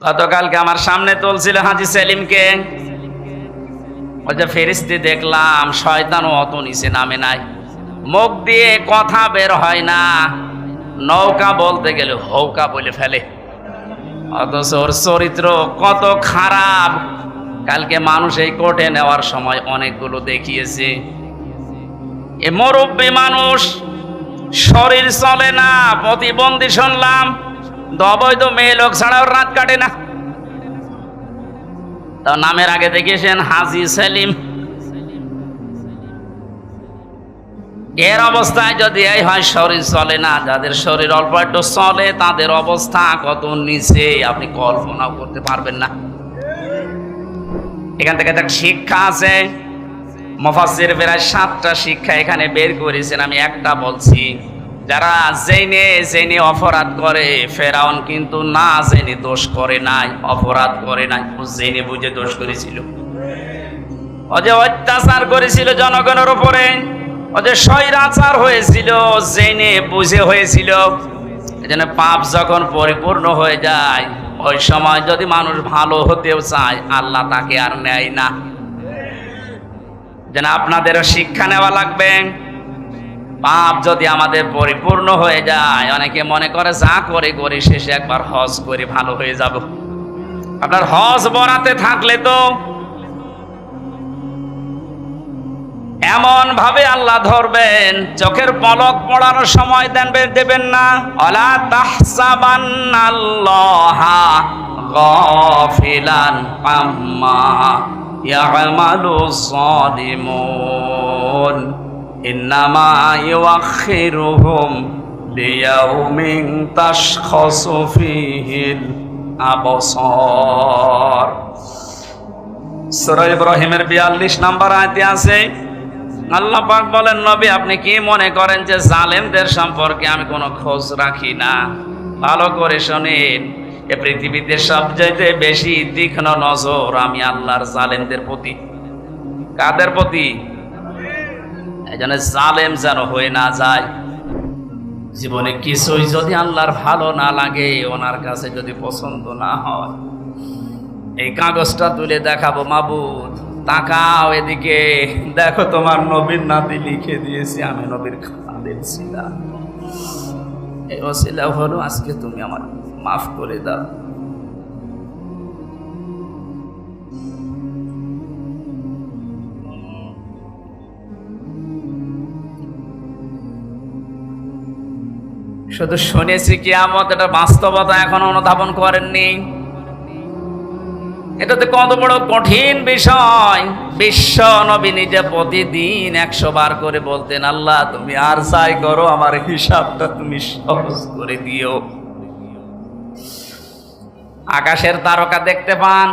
গতকালকে আমার সামনে তুলছিল হাজী সেলিমকে, ওই যে ফেরেশতা দেখলাম, শয়তানও অত নিচে নামে নাই, মুখ দিয়ে কথা বের হয় না, নৌকা বলতে গেলে হৌকা বলে ফেলে, অথচ ওর চরিত্র কত খারাপ। কালকে মানুষ এই কোর্টে নেওয়ার সময় অনেকগুলো দেখিয়েছে, এ মুরব্বী মানুষ, শরীর চলে না, প্রতিবন্ধী শুনলাম, অবৈধ মেয়ে লোক ছাড়াও রাত কাটে না। তার নামের আগে দেখেছেন হাজী সেলিম। এর অবস্থায় যদি এই হয় শরীর চলে না, যাদের শরীর অল্প একটু চলে তাদের অবস্থা কত নিচে আপনি কল্পনাও করতে পারবেন না। এখান থেকে একটা শিক্ষা আছে, মুফাসসির প্রায় 7টা শিক্ষা এখানে বের করেছেন, আমি একটা বলছি। যারা জেনে অপরাধ করে, ফেরাউন কিন্তু না জেনে দোষ করে নাই, অপরাধ করে নাই, ও জেনে বুঝে দোষ করেছিল। ও যে অত্যাচার করেছিল জনগণের উপরে, ও যে স্বৈরাচার হয়েছিল, জেনে বুঝে হয়েছিল। এজন্য পাপ যখন পরিপূর্ণ হয়ে যায়, ওই সময় যদি মানুষ ভালো হতেও চায়, আল্লাহ তাকে আর নেয় না। যেন আপনাদেরও শিক্ষা নেওয়া লাগবে। পাপ যদি আমাদের পরিপূর্ণ হয়ে যায়, অনেকে মনে করে যা করে করে শেষে একবার হজ করে ভালো হয়ে যাব। আপনার হজ বরাতে থাকলে তো এমন ভাবে আল্লাহ ধরবেন, চোখের পলক পড়ানোর সময় দেবেন না। অলা তাহসাবান্নাল্লাহা গাফিলান আম্মা ইয়ামালুস সালিমুন ইন্নামা ইউআখিরুহুম লিয়াউমিন তাশখাসু ফীহিল আবসার। সূরা ইব্রাহিমের 42 নম্বর আয়াতে আছে, আল্লাহ পাক বলেন, নবী আপনি কি মনে করেন যে জালেমদের সম্পর্কে আমি কোনো খোঁজ রাখি না? ভালো করে শোনেন, এ পৃথিবীতে সবচাইতে বেশি তীক্ষ্ণ নজর আমি আল্লাহর জালেমদের প্রতি। কাদের প্রতি? এই জন্য জালেম যেন হয়ে না যায়। জীবনে কিছুই যদি আল্লাহর ভালো না লাগে, ওনার কাছে যদি পছন্দ না হয়, এই কাগজটা তুলে দেখাবো, মাবুদ তাকাও এদিকে, দেখো তোমার নবীর নাতি লিখে দিয়েছি, আমি নবীর খাদেম ছিলাম, এই ওসিলা হলো আজকে তুমি আমার মাফ করে দাও। শুধু শুনেছি কিয়ামত, এটা বাস্তবতা এখনো অনুধাবন করেননি। এটাতে কত বড় কঠিন বিষয়। বিশ্ব নবী নিজে প্রতিদিন 100 বার করে বলতেন, আল্লাহ তুমি আর যাই করো, আমার হিসাবটা তুমি সহজ করে দিও। আকাশের তারকা দেখতে পান,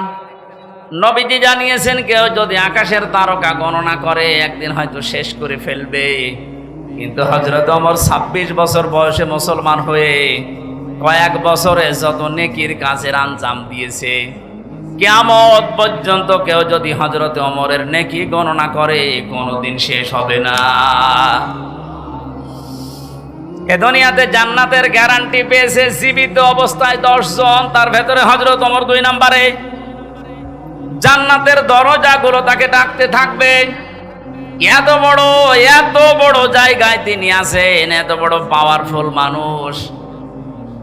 নবীজি জানিয়েছেন কেউ যদি আকাশের তারকা গণনা করে একদিন হয়তো শেষ করে ফেলবে। কিন্তু হযরত ওমর 26 বছর বয়সে মুসলমান হয়ে কয়েক বছরে যত নেকির কাজের আঞ্জাম দিয়েছে, কিয়ামত পর্যন্ত কেউ যদি হযরত ওমরের নেকি গণনা করে কোনোদিন শেষ হবে না। এ দুনিয়াতে জান্নাতের গ্যারান্টি পেয়েছে জীবিত অবস্থায় 10 জন, তার ভেতরে হযরত ওমর 2 নম্বরে। জান্নাতের দরজাগুলো তাকে ডাকতে থাকবে। এত বড় জায়গায় তিনি আছেন, এত বড় পাওয়ারফুল মানুষ,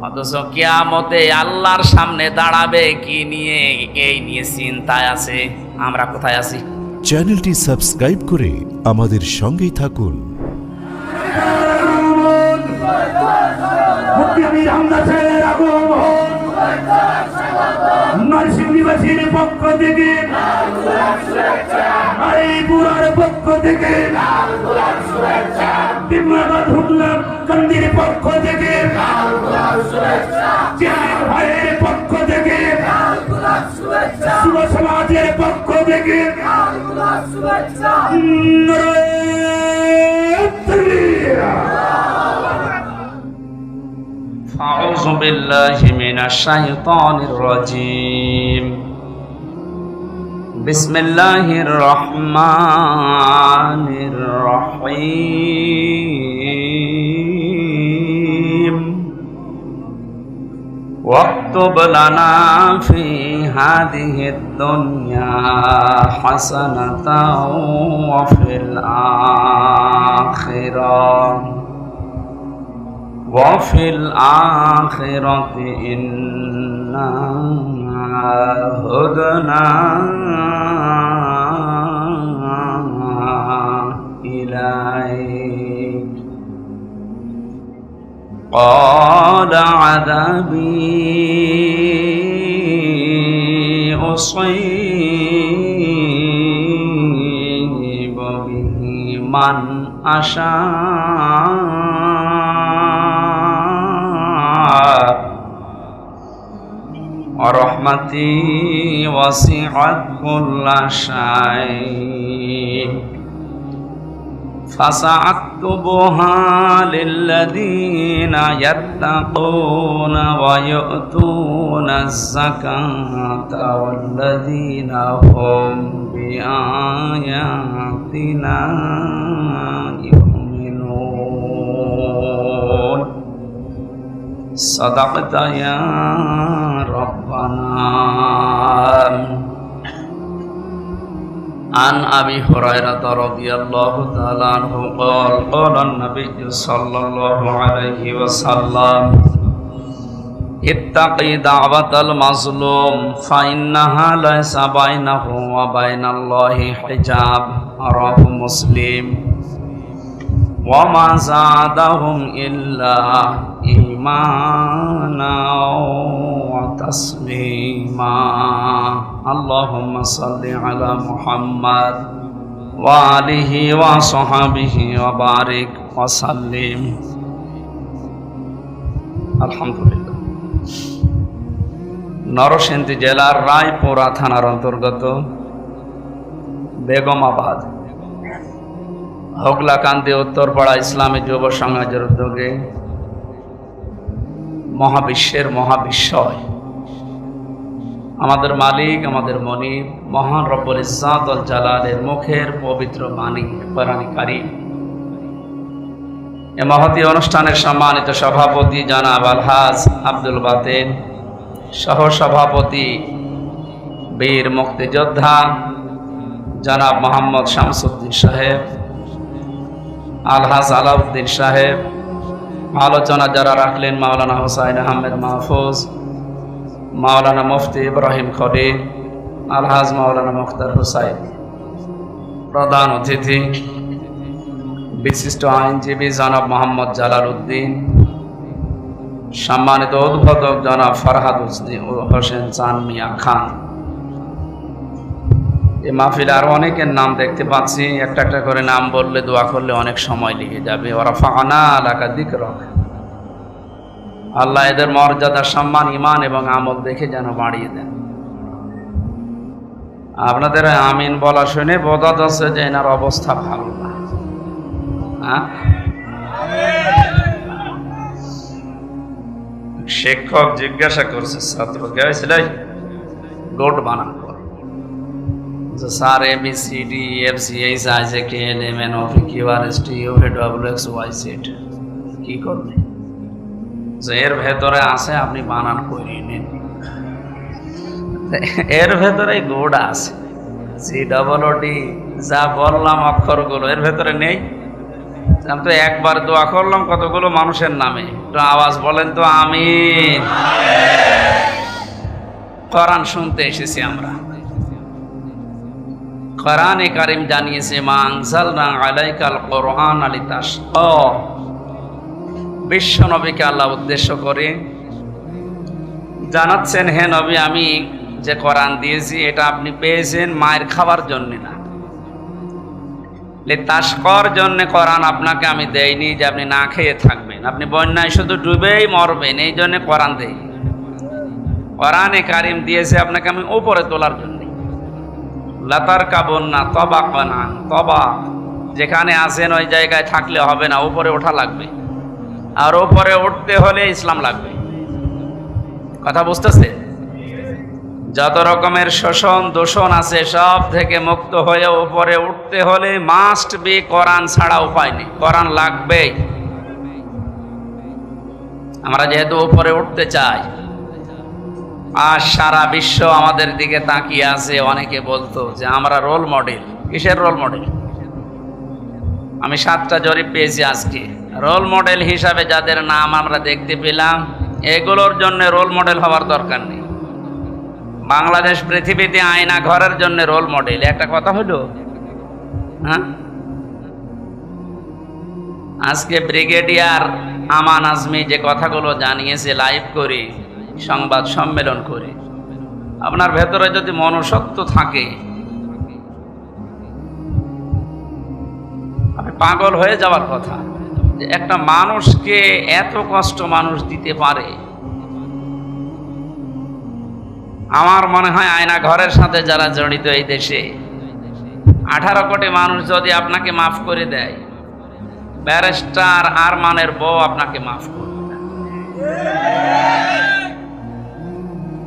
অথচ কিয়ামতে আল্লাহর সামনে দাঁড়াবে কি নিয়ে, এই নিয়ে চিন্তায় আছে। আমরা কোথায় আছি? চ্যানেলটি সাবস্ক্রাইব করে আমাদের সঙ্গেই থাকুন। নরসিংদীবাসীর পক্ষ থেকে, আইপুরার পক্ষ থেকে, তিমরাবাদ হুগলার কান্দির পক্ষ থেকে, চেয়ার ভাইয়ের পক্ষ থেকে, যুব সমাজের পক্ষ থেকে, আউযু বিল্লাহি মিনাশ শাইতানির রাজীম। বিসমিল্লাহির রহমানির রহিম। واكتب لنا في هذه الدنيا حسنة وفي الآخرة إنا هدنا إليك قال عذابي أصيب به من أشاء ورحمتي وسعت كل شيء فسأكتبها للذين يتقون ويؤتون الزكاة والذين هم بآياتنا يؤمنون صدقت يا ربنا. عن أبي هريرة رضي الله تعالى عنه قال قال النبي صلى الله عليه وسلم اتقي دعوة المظلوم فإنها ليس بينه وبين الله حجاب رواه مسلم وما زادهم إلا إيمانا وتسليما اللهم صل على محمد وآله وصحبه وبارك وسلم. আলহামদুলিল্লাহ। নরসিংদী জেলার রায়পুরা থানার অন্তর্গত বেগমাবাদ হোগলাকান্দি উত্তরপাড়া ইসলামী যুব সমাজের উদ্যোগে মহাবিশ্বের মহাবিশ্বয় আমাদের মালিক আমাদের মনিব মহান রব্বুল ইজ্জাত ওয়াল জালালের মুখের পবিত্র বাণী কোরআনে কারীম এ মহতী অনুষ্ঠানের সম্মানিত সভাপতি জনাব আলহাজ আব্দুল বাতেন, সহ সভাপতি বীর মুক্তিযোদ্ধা জনাব মোহাম্মদ শামসুদ্দিন সাহেব, আলহাজ আলাউদ্দিন সাহেব, আলোচনা যারা রাখলেন মাওলানা হুসাইন আহমেদ মাহফুজ, মাওলানা মুফতি ইব্রাহিম খলিল, আলহাজ মাওলানা মুখতার হুসাইন, প্রধান অতিথি বিশিষ্ট আইনজীবী জনাব মোহাম্মদ জালাল উদ্দিন, সম্মানিত উদ্বোধক জনাব ফরহাদ হোসেন চান মিয়া খান। এই মাহফিলে আরো অনেকের নাম দেখতে পাচ্ছি, একটা একটা করে নাম বললে দোয়া করলে অনেক সময় লেগে যাবে। ওরা ফানা লাকা যিকরাক, আল্লাহ এদের মর্যাদা সম্মান ইমান এবং আমল দেখে যেন বাড়িয়ে দেন। আপনাদের আমিন বলা শুনে বোঝা যাচ্ছে যে এনার অবস্থা ভালো না। শিক্ষক জিজ্ঞাসা করছে ছাত্রকে, গোট বানান কর। Sir ABCD EFG KLM QRST UVWXYZ কি করবে? এর ভেতরে আছে, আপনি বানান করিয়ে নিন। এর ভেতরে গোট আছে, CWD যা বললাম অক্ষরগুলো এর ভেতরে নেই। আমি তো একবার দোয়া করলাম কতগুলো মানুষের নামে, একটু আওয়াজ বলেন তো আমিন। কোরআন শুনতে এসেছি আমরা। কোরআনে কারীম জানিয়েছে মা আনজালনা আলাইকাল কোরআন লিতাশকা, বিশ্ব নবীকে আল্লাহ উদ্দেশ্য করে জানাচ্ছেন, হে নবী আমি যে কোরআন দিয়েছি এটা আপনি পেয়েছেন মায়ের খাবার জন্য না, লিতাশকার জন্য কোরআন আপনাকে আমি দেইনি যে আপনি না খেয়ে থাকবেন, আপনি বন্যায় শুধু ডুবেই মরবেন এই জন্য কোরআন দেই। কোরআনে কারীম দিয়েছে আপনাকে আমি উপরে তোলার জন্য। লাতারকাবুন্না তাবাকান আন তাবাক, যেখানে আছেন ওই জায়গায় থাকলে হবে না, উপরে ওঠা লাগবে। আর উপরে উঠতে হলে ইসলাম লাগবে। কথা বুঝতেছে? যত রকমের শোষণ দূষণ আছে সব থেকে মুক্ত হয়ে উপরে উঠতে হলে মাস্ট বি কোরআন ছাড়া উপায় নেই, কোরআন লাগবেই। আমরা যেহেতু উপরে উঠতে চাই, আর সারা বিশ্ব আমাদের দিকে তাকিয়ে আছে। অনেকে বলতো যে আমরা রোল মডেল। কিসের রোল মডেল? আমি 7টা জরিপ পেয়েছি আজকে। রোল মডেল হিসাবে যাদের নাম আমরা দেখতে পেলাম, এগুলোর জন্য রোল মডেল হওয়ার দরকার নেই। বাংলাদেশ পৃথিবীতে আয়না ঘরের জন্য রোল মডেল। একটা কথা হলো, হ্যাঁ, আজকে ব্রিগেডিয়ার আমান আজমি যে কথাগুলো জানিয়েছে লাইভ করে, সংবাদ সম্মেলন করে, আপনার ভেতরে যদি মনুষ্যত্ব থাকে, আপনি পাগল হয়ে যাওয়ার কথা যে একটা মানুষকে এত কষ্ট মানুষ দিতে পারে। আমার মনে হয় আয়না ঘরের সাথে যারা জড়িত এই দেশে, 18 কোটি মানুষ যদি আপনাকে মাফ করে দেয়, ব্যারিস্টার আরমানের বউ আপনাকে মাফ করবে না।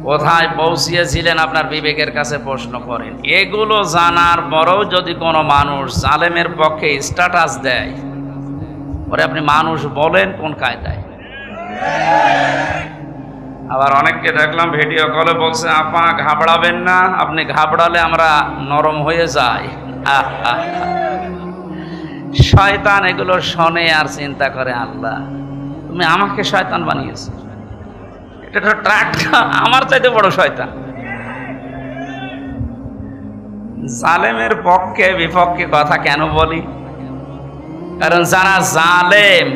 কোথায় পৌঁছিয়েছিলেন আপনার বিবেকের কাছে প্রশ্ন করেন। এগুলো জানার পরেও যদি কোনো মানুষ জালেমের পক্ষে স্ট্যাটাস দেয়, ওরে আপনি মানুষ বলেন কোন কায়দায়? আবার অনেককে দেখলাম ভিডিও কলে বলছে, আপা ঘাবড়াবেন না, আপনি ঘাবড়ালে আমরা নরম হয়ে যাই। শয়তান এগুলো শোনে আর চিন্তা করে, আল্লাহ তুমি আমাকে শয়তান বানিয়েছো। এটা তো ট্রাকটা আমার চাইতে বড় শয়তান। জালেমের পক্ষে বিপক্ষে কথা কেন বলি? কারণ যারা জালেম,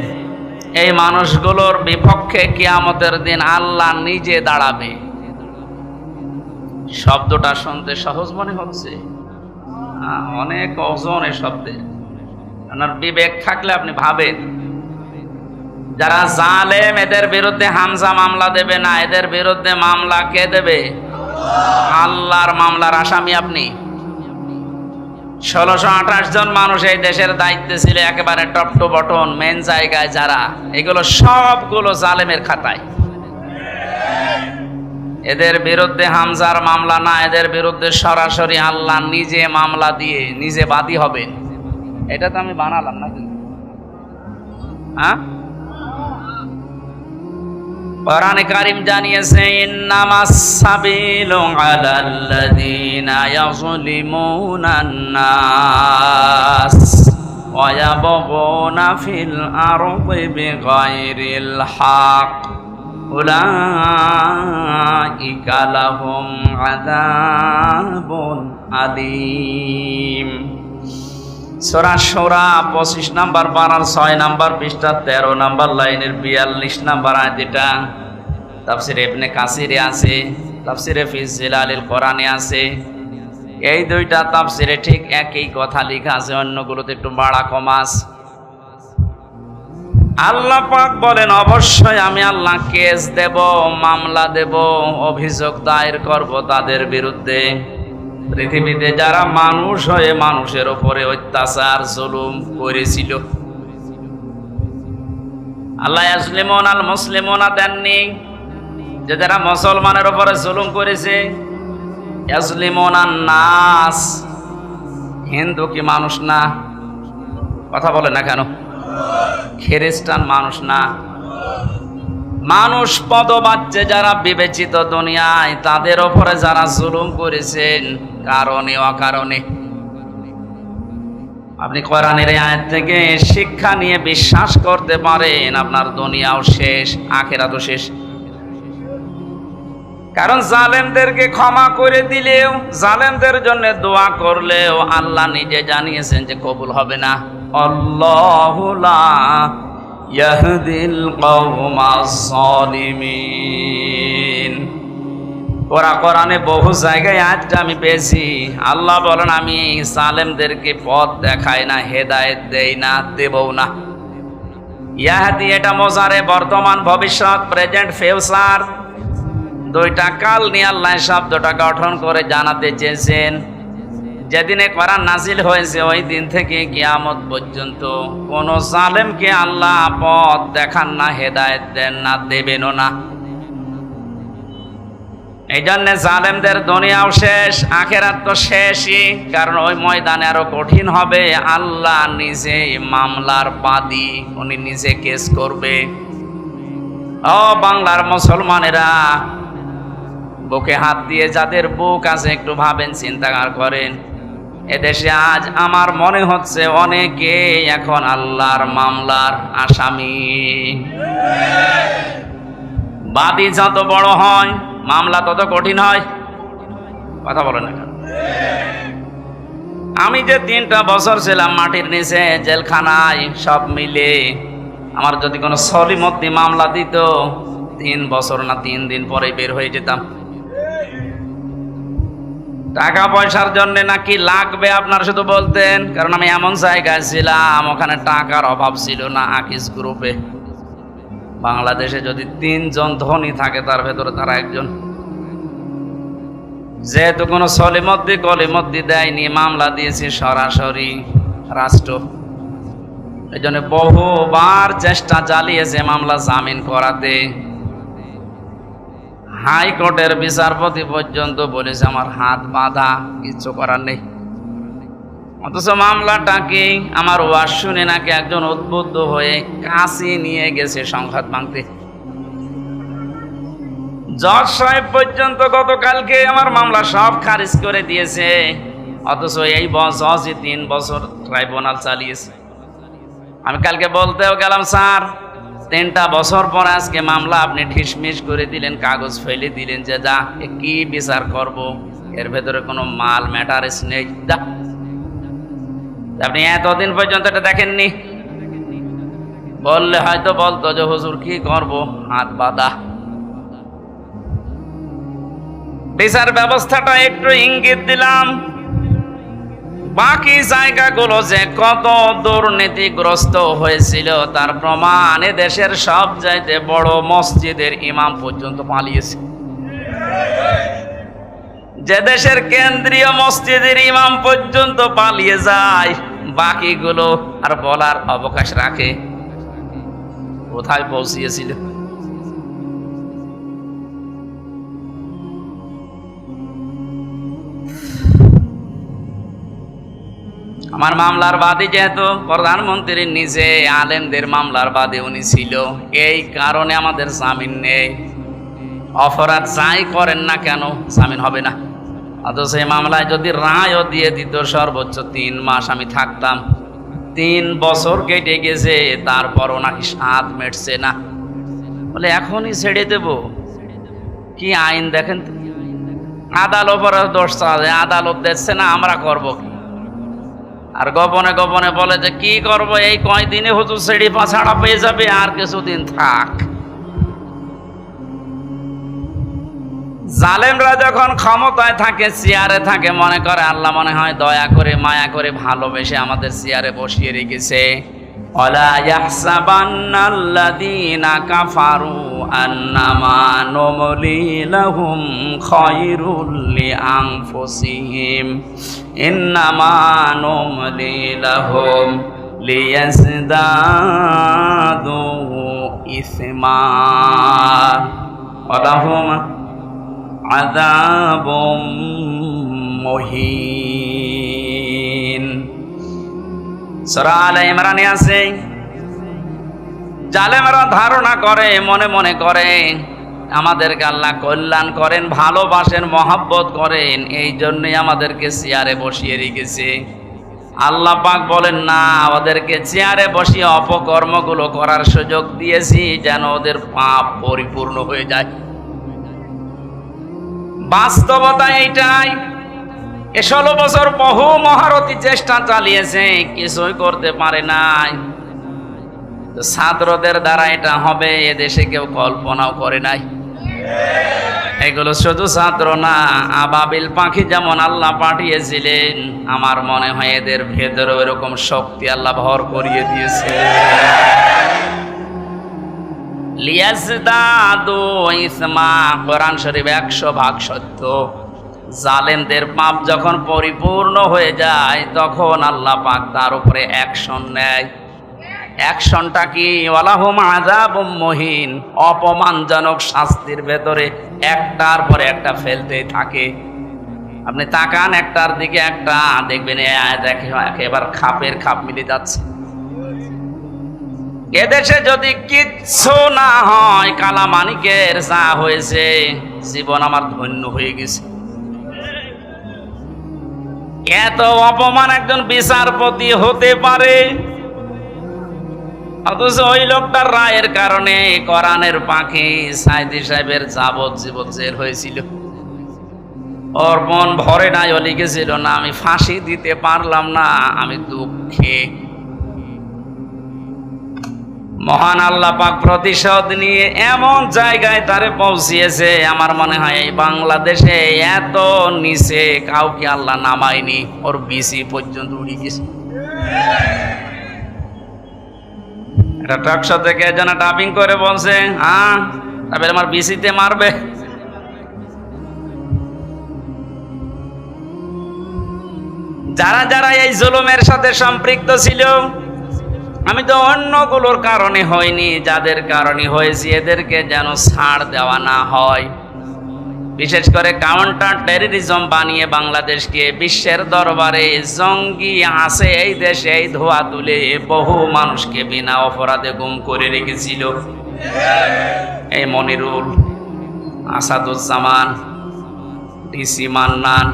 এই মানুষগুলোর বিপক্ষে কিয়ামতের দিন আল্লাহ নিজে দাঁড়াবে। শব্দটা শুনতে সহজ মনে হচ্ছে, অনেক ওজন এই শব্দে। আপনার বিবেক থাকলে আপনি ভাবেন, যারা জালেম এদের বিরুদ্ধে হামজা মামলা দেবে না, এদের বিরুদ্ধে মামলা কে দেবে? আল্লাহর মামলার আসামি আপনি। 1628 জন মানুষ এই দেশের দায়িত্বে ছিল, একেবারে টপ টু বটন মেন জায়গায় যারা, এগুলো সবগুলো জালেমের খাতায়। এদের বিরুদ্ধে হামজার মামলা না, এদের বিরুদ্ধে সরাসরি আল্লাহ নিজে মামলা দিয়ে নিজে বাদী হবেন। এটা তো আমি বানালাম না, হ্যাঁ? কোরআনে কারীম জানিয়েছে, ইন্নামাস সাবিলু আলাল্লাযীনা ইয়াযলিমুনান নাস ওয়া ইয়াবগুনা ফিল আরদি বিগাইরিল হক উলাইকা লাহুম আযাবুন আলীম। সূরা শূরা 25 নম্বর পারার 6 নম্বর পৃষ্ঠা 13 নম্বর লাইনের 42 নম্বর আয়াত। এটা তাফসীর ইবনে কাসিরে আছে, তাফসীরে ফি জিলালিল কোরআনে আছে। এই দুইটা তাফসীরে ঠিক একই কথা লেখা আছে, অন্যগুলোতে একটু বাড়া কমা আছে। আল্লাহ পাক বলেন, অবশ্যই আমি আল্লাহ কেস দেব, মামলা দেব, অভিযোগ দায়ের করব তাদের বিরুদ্ধে, পৃথিবীতে যারা মানুষ হয়ে মানুষের উপরে অত্যাচার জুলুম করেছিল। আল্লাহ ইয়াজলিমুন আল মুসলিমুনা দেননি, যে যারা মুসলমানের উপরে জুলুম করেছে। ইয়াজলিমুন আন নাস, হিন্দু কি মানুষ না? কথা বলে না কেন? খ্রিস্টান মানুষ না? মানুষ পদবাচ্যে যারা বিবেচিত দুনিয়ায়, তাদের উপরে যারা জুলুম করেছেন কারণে অকারণে। আপনি কোরআনের আয়াত থেকে শিক্ষা নিয়ে বিশ্বাস করতে পারেন, আপনার দুনিয়াও শেষ, আখিরাতও শেষ। কারণ জালেমদেরকে ক্ষমা করে দিলেও, জালেমদের জন্য দোয়া করলেও আল্লাহ নিজে জানিয়েছেন যে কবুল হবে না। আল্লাহু লা ইয়াহদিল কওমাস সালিমিন। কোরআনে বহু জায়গায় আয়াতটা আমি পেয়েছি। আল্লাহ বলেন, আমি জালেমদেরকে পথ দেখাই না, হেদায়েত দেই না, দেবও না। ইয়াহদি এটা মোজারে, বর্তমান ভবিষ্যৎ, প্রেজেন্ট ফিউচার, দুইটা কাল নিয়ে আল্লাহ শব্দটা গঠন করে জানাতে চেয়েছেন। যেদিনে কোরআন নাজিল হয়েছে ওই দিন থেকে কিয়ামত পর্যন্ত কোন জালেমকে আল্লাহ পথ দেখান না, হেদায়েত দেন না, দেবেনও না। এই জন্য জালেমদের দুনিয়াও শেষ, আখিরাত তো শেষই। কারণ ওই ময়দানে আরো কঠিন হবে। আল্লাহ নিজে মামলার বাদী, উনি নিজে কেস করবে। ও বাংলার মুসলমানেরা, বুকে হাত দিয়ে যাদের বুক আছে একটু ভাবেন, চিন্তা করেন। এদেশে আজ আমার মনে হচ্ছে অনেকে এখন আল্লাহর মামলার আসামি। বাদী যত বড় হয় মামলা তত কঠিন হয়। কথা বলেন না কেন? আমি যে 3টা বছর ছিলাম মাটির নিচে জেলখানায়, সব মিলে আমার যদি কোনো সলিমদ্দি মামলা দিত 3 বছর না 3 দিন পরে বের হয়ে যেতাম। টাকা পয়সার জন্য নাকি লাগবে আপনার শুধু বলতেন, কারণ আমি এমন জায়গায় ছিলাম ওখানে টাকার অভাব ছিল না। আকিস গ্রুপে বাংলাদেশে যদি 3 জন ধনী থাকে তার ভেতরে তারা একজন। যেহেতু কোনো সলিমদ্দি কলিমদ্দি দেয়নি, মামলা দিয়েছি সরাসরি রাষ্ট্র। এই জন্য বহুবার চেষ্টা চালিয়েছে মামলা জামিন করাতে। হাইকোর্টের বিচারপতি পর্যন্ত বলেছে আমার হাত বাঁধা, কিচ্ছু করার নেই। অথচ মামলাটাকে আমার ওয়াজ শুনে নাকি একজন উদ্বুদ্ধ হয়ে কাশি নিয়ে গেছে সংঘাত ভাঙতে। জজ সাহেব পর্যন্ত গতকালকে আমার মামলা সব খারিজ করে দিয়েছে। অথচ এই জজই 3 বছর ট্রাইব্যুনাল চালিয়েছে। আমি কালকে বলতেও গেলাম, স্যার 3টা বছর পর আজকে মামলা আপনি ঢিসমিস করে দিলেন, কাগজ ফেলে দিলেন, যে যা কি বিচার করব, এর ভেতরে কোনো মাল ম্যাটারেস নেই। যা, আপনি এতদিন পর্যন্ত এটা দেখেননি। বললে হয়তো বলতো যে হুজুর কি করব, হাত বাঁধা। বিচার ব্যবস্থাটা একটু ইঙ্গিত দিলাম। বাকি জায়গাগুলো যে কত দুর্নীতিগ্রস্ত হয়েছিল তার প্রমাণ দেশের সব চাইতে বড় মসজিদের ইমাম পর্যন্ত পালিয়েছে। যে দেশের কেন্দ্রীয় মসজিদের ইমাম পর্যন্ত পালিয়ে যায়, বাকিগুলো আর বলার অবকাশ রাখে কোথায় পৌঁছিয়েছিল। আমার মামলার বাদী যেহেতু প্রধানমন্ত্রীর নিজে আলেমদের মামলার বাদী উনি ছিল, এই কারণে আমাদের জামিন নেই। অপরাধ যাই করেন না কেন জামিন হবে না। অথচ এই মামলায় যদি রায়ও দিয়ে দিত সর্বোচ্চ 3 মাস আমি থাকতাম। 3 বছর কেটে গেছে, তারপরও নাকি স্বাদ মেটছে না। বলে এখনই ছেড়ে দেব? কি আইন দেখেন তো। আদালত দোষ চায়, আদালত দেখছে না, আমরা করব কি? আর গোপনে গোপনে বলে যে কি করব, এই কয়দিনে হুজুর ছেড়ে ছাড়া পেয়ে যাবে, আর কিছুদিন থাক। জালেমরা যখন ক্ষমতায় থাকে, চেয়ারে থাকে, মনে করে আল্লাহ মনে হয় দয়া করে মায়া করে ভালোবেসে আমাদের চেয়ারে বসিয়ে রেখেছে। ওয়ালা ইয়াহসাবান্নাল্লাযীনা কাফারু আন্নামা নুমলি লাহুম খায়রুল লিআনফুসিহিম ইন্নামা নুমলি লাহুম লিয়াজদাদু ইসমা ওয়া লাহুম আযাবুম মুহিন। সূরা আলে ইমরানে আছে, জালেমরা ধারণা করে, মনে মনে করে আমাদেরকে আল্লাহ কল্যাণ করেন, ভালোবাসেন, মহব্বত করেন, এই জন্যই আমাদেরকে চেয়ারে বসিয়ে রেখেছে। আল্লাহ পাক বলেন না, ওদেরকে চেয়ারে বসিয়ে অপকর্মগুলো করার সুযোগ দিয়েছি যেন ওদের পাপ পরিপূর্ণ হয়ে যায়। বাস্তবতা এইটাই। 16 বছর বহু মহারথী চেষ্টা চালিয়েছে, কিছুই করতে পারে নাই। ছাত্রদের দ্বারা এটা হবে এদেশে কেউ কল্পনাও করে নাই। এগুলো শুধু ছাত্র না, আবাবিল পাখি যেমন আল্লাহ পাঠিয়েছিলেন, আমার মনে হয় এদের ভেতরে এরকম শক্তি আল্লাহ ভর করিয়ে দিয়েছে। লিয়াজদাদু ইসমা, কোরআন শরীফ 100% সত্য। জালেমদের পাপ যখন পরিপূর্ণ হয়ে যায় তখন আল্লাহ পাক তার উপরে অ্যাকশন নেয়। অ্যাকশনটা কি? ওয়ালাহুম আযাবুম মুহিন, অপমানজনক শাস্তির ভেতরে একটার পরে একটা ফেলতেই থাকে। আপনি তাকান একটার দিকে একটা, দেখবেন দেখে একেবারে খাপের খাপ মিলে যাচ্ছে। এদেশে যদি কিচ্ছু না হয়, কালামানিকের যা হয়েছে, জীবন আমার ধন্য হয়ে গেছে। এত অপমান একজন বিচারপতি হতে পারে, অথচ ওই লোকটার রায়ের কারণে কোরআনের পাখি সাইদি সাহেবের যাবজ্জীবন জেল হয়েছিল। ওর মন ভরে নাই, ও লিখেছিল না আমি ফাঁসি দিতে পারলাম না, আমি দুঃখে। মহান আল্লাহ পাক প্রতিশোধ নিয়ে এমন জায়গায় তারে পৌঁছিয়েছে, আমার মনে হয় এই বাংলাদেশে এত নিচে কাউকে আল্লাহ নামায়নি। ওর বিসি পর্যন্ত উড়ে গেছে। এটা টকশো থেকে যেন ডাবিং করে বলছে, হ্যাঁ তবে আমার বিসিতে মারবে। যারা যারা এই জুলুমের সাথে সম্পৃক্ত ছিল, আমি তো অন্যগুলোর কারণে হয়নি, যাদের কারণে হয়েছে এদেরকে যেন ছাড় দেওয়া না হয়। বিশেষ করে কাউন্টার টেররিজম বানিয়ে বাংলাদেশকে বিশ্বের দরবারে জঙ্গি আছে এই দেশে এই ধোয়া তুলে বহু মানুষকে বিনা অপরাধে গুম করে রেখেছিল। এই মনিরুল, আসাদুজ্জামান, ডিসি মান্নান,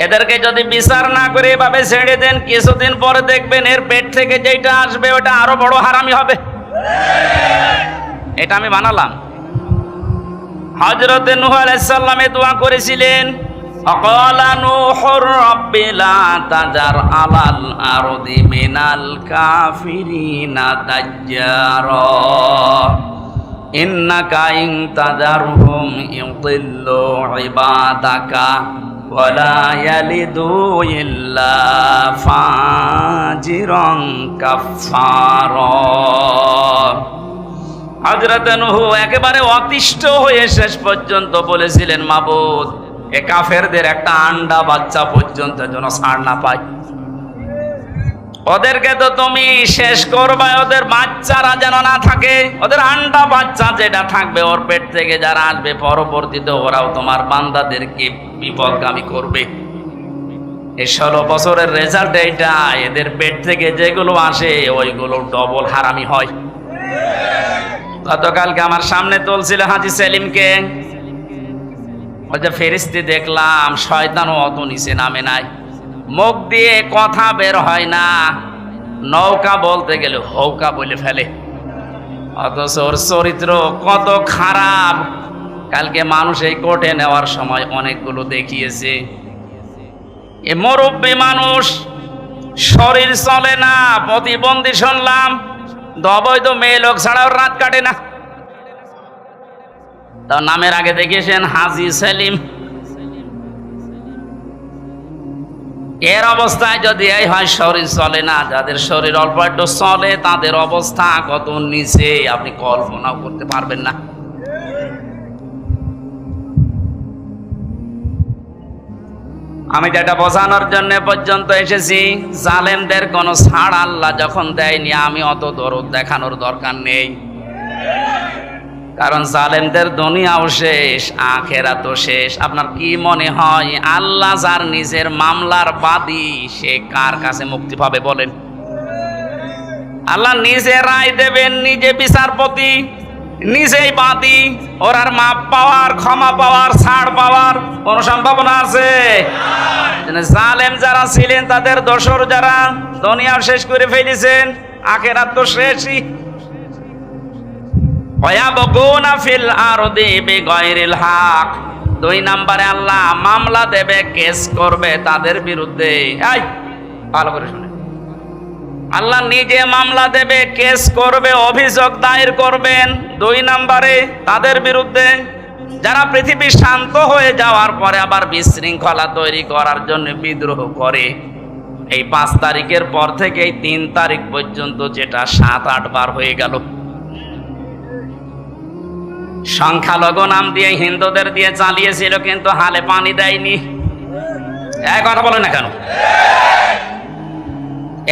এদেরকে যদি বিচার না করে এভাবে ছেড়ে দেন, কিছুদিন পরে দেখবেন এর পেট থেকে যেটা আসবে ওটা আরো বড় হারামি হবে। এটা আমি বানালাম। হযরত নূহ আলাইহিস সালাম দোয়া করেছিলেন, আকালা নূহুর রাব্বি লা তাজার আলাল আরদি মিনাল কাফিরিনা দাজ্জারা ইন্নাকা ইন তাজারহুম ইউদিল্লু ইবাদাকা ওয়ালা ইয়ালিদু ইল্লা ফাজিরান কাফফারা। হযরত নূহ একেবারে অতিষ্ঠ হয়ে শেষ পর্যন্ত বলেছিলেন, মাবুদ এ কাফেরদের একটা আন্ডা বাচ্চা পর্যন্ত যেন ছাড় না পায়। ওদেরকে তো তুমি শেষ করবে, ওদের বাচ্চারা যেন না থাকে, ওদের আন্ডা বাচ্চা যেটা থাকবে ওর পেট থেকে যারা আসবে পরবর্তীতে ওরাও তোমার বান্দাদেরকে বিপদগামী করবে। এই 16 বছরের রেজাল্ট এইটা, এদের পেট থেকে যেগুলো আসে ওইগুলো ডবল হারামি হয়। গতকালকে আমার সামনে তুলছিল হাজী সেলিমকে, ওই যে ফেরেশতা দেখলাম, শয়তানও অত নিচে নামে নাই, মুখ দিয়ে কথা বের হয় না, নৌকা বলতে গেলে হৌকা বলে ফেলে, অথচ ওর চরিত্র কত খারাপ। কালকে মানুষ এই কোর্টে নেওয়ার সময় অনেকগুলো দেখিয়েছে। এ মুরব্বী মানুষ, শরীর চলে না, প্রতিবন্ধী শুনলাম, অবৈধ মেয়ে লোক ছাড়াও রাত কাটে না। তার নামের আগে দেখিয়েছেন হাজী সেলিম। এর অবস্থায় যদি এই হয় শরীর চলে না, যাদের শরীর অল্প একটু চলে তাদের অবস্থা কত নিচে আপনি কল্পনাও করতে পারবেন না। আমি যেটা বোঝানোর জন্য পর্যন্ত এসেছি, জালেমদের কোনো ছাড় আল্লাহ যখন দেয়নি, আমি অত দরদ দেখানোর দরকার নেই। কারণ জালেমদের দুনিয়াও শেষ, আখেরাতও শেষ। আপনার কি মনে হয় আল্লাহ যার নিজের মামলার বাদী, সে কার কাছে মুক্তি পাবে বলেন? আল্লাহ নিজে রায় দেবেন, নিজে বিচারপতি, নিজেই বাদী। ওর আর মাপ পাওয়ার, ক্ষমা পাওয়ার, ছাড় পাওয়ার কোন সম্ভাবনা আছে? জালেম যারা ছিলেন তাদের দোসর যারা দুনিয়া শেষ করে ফেলেছেন, আখেরাত তো শেষই। ফিল আরদি বিগাইরিল হক, 2 নম্বরে আল্লাহ মামলা দেবে, কেস করবে তাদের বিরুদ্ধে। এই ভালো করে শুনে, আল্লাহ নিজে মামলা দেবে, কেস করবে, অভিযোগ দায়ের করবেন 2 নম্বরে তাদের বিরুদ্ধে যারা পৃথিবী শান্ত হয়ে যাওয়ার পরে আবার বিশৃঙ্খলা তৈরি করার জন্য বিদ্রোহ করে। এই 5 তারিখের পর থেকে এই 3 তারিখ পর্যন্ত যেটা 7-8 বার হয়ে গেল, সংখ্যালঘু নাম দিয়ে হিন্দুদের দিয়ে চালিয়েছিল, কিন্তু হালে পানি দেয়নি। এক কথা বলে না কেন?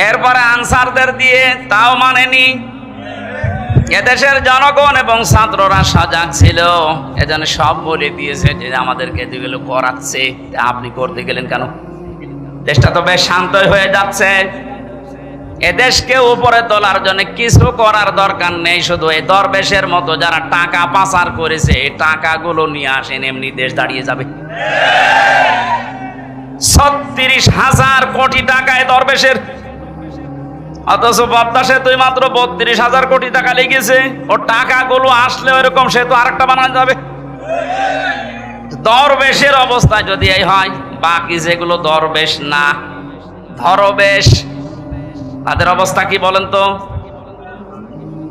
এরপরে আনসারদের দিয়ে, তাও মানেনি। এদেশের জনগণ এবং ছাত্ররা সজাগ ছিল, এজন্য সব বলে দিয়েছে যে আমাদেরকে যেগুলো করাচ্ছে, আপনি করতে গেলেন কেন? দেশটা তো বেশ শান্তই হয়ে যাচ্ছে। এদেশকে উপরে তোলার জন্য কিছু করার দরকার নেই, শুধু এই দরবেশের মতো যারা টাকা পাচার করেছে এই টাকাগুলো নিয়ে আসেন, এমনি দেশ দাঁড়িয়ে যাবে। 36,000 কোটি টাকায় দরবেশের, অথচ পদ্মা সেতু মাত্র 32,000 কোটি টাকা লেগেছে। ও টাকাগুলো আসলে ওইরকম সেতু আরেকটা বানানো যাবে। দরবেশের অবস্থা যদি এই হয়, বাকি যেগুলো দরবেশ না ধরবেশ তাদের অবস্থা কি বলেন তো?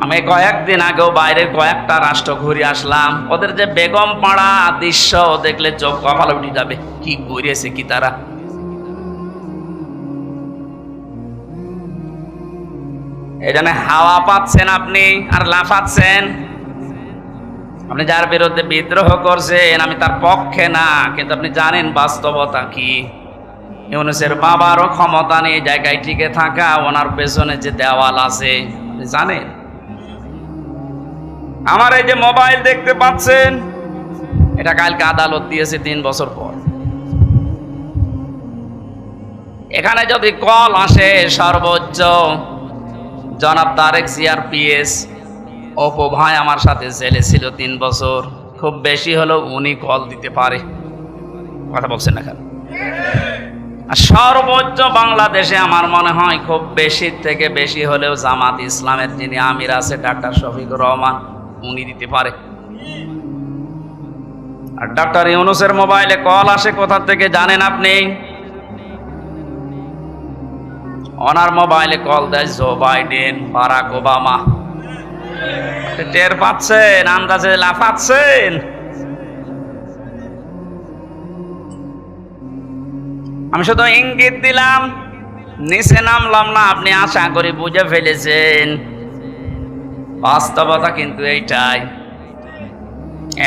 আমি কয়েকদিন আগেও বাইরের কয়েকটা রাষ্ট্র ঘুরে আসলাম, ওদের যে বেগম পাড়া দৃশ্য দেখলে চোখ কপালে উঠে যাবে, কি করেছে কি তারা। এই জন্য হাওয়া পাচ্ছেন আপনি আর লাফাচ্ছেন। আপনি যার বিরুদ্ধে বিদ্রোহ করছেন আমি তার পক্ষে না, কিন্তু আপনি জানেন বাস্তবতা কি। ইউনূসের বাবারও ক্ষমতা নেই জায়গায় টিকে থাকা, ওনার পেছনে যে দেওয়াল আছে আপনি জানেন। আমার এই যে মোবাইল দেখতে পাচ্ছেন, এটা কালকে আদালত দিয়েছে 3 বছর পর। এখানে যদি কল আসে, সর্বোচ্চ জনাব তারেক সিআরপিএস অপু ভাই আমার সাথে জেলে ছিল 3 বছর, খুব বেশি হলেও উনি কল দিতে পারে। কথা বলছেন না কেন? আর সর্বোচ্চ বাংলাদেশে আমার মনে হয় খুব বেশি থেকে বেশি হলেও জামাত ইসলামের যিনি আমির আছে ডাক্তার শফিকুর রহমান, উনি দিতে পারে। আর ডাক্তার ইউনূসের মোবাইলে কল আসে কোথা থেকে জানেন আপনি? ওনার মোবাইলে কল দেয় জো বাইডেন, বারাক ওবামা। টের পাচ্ছেন? আন্দাজে লাফাচ্ছেন। আমি শুধু ইঙ্গিত দিলাম, নিচে নামলাম না, আপনি আশা করি বুঝে ফেলেছেন। বাস্তবতা কিন্তু এইটাই।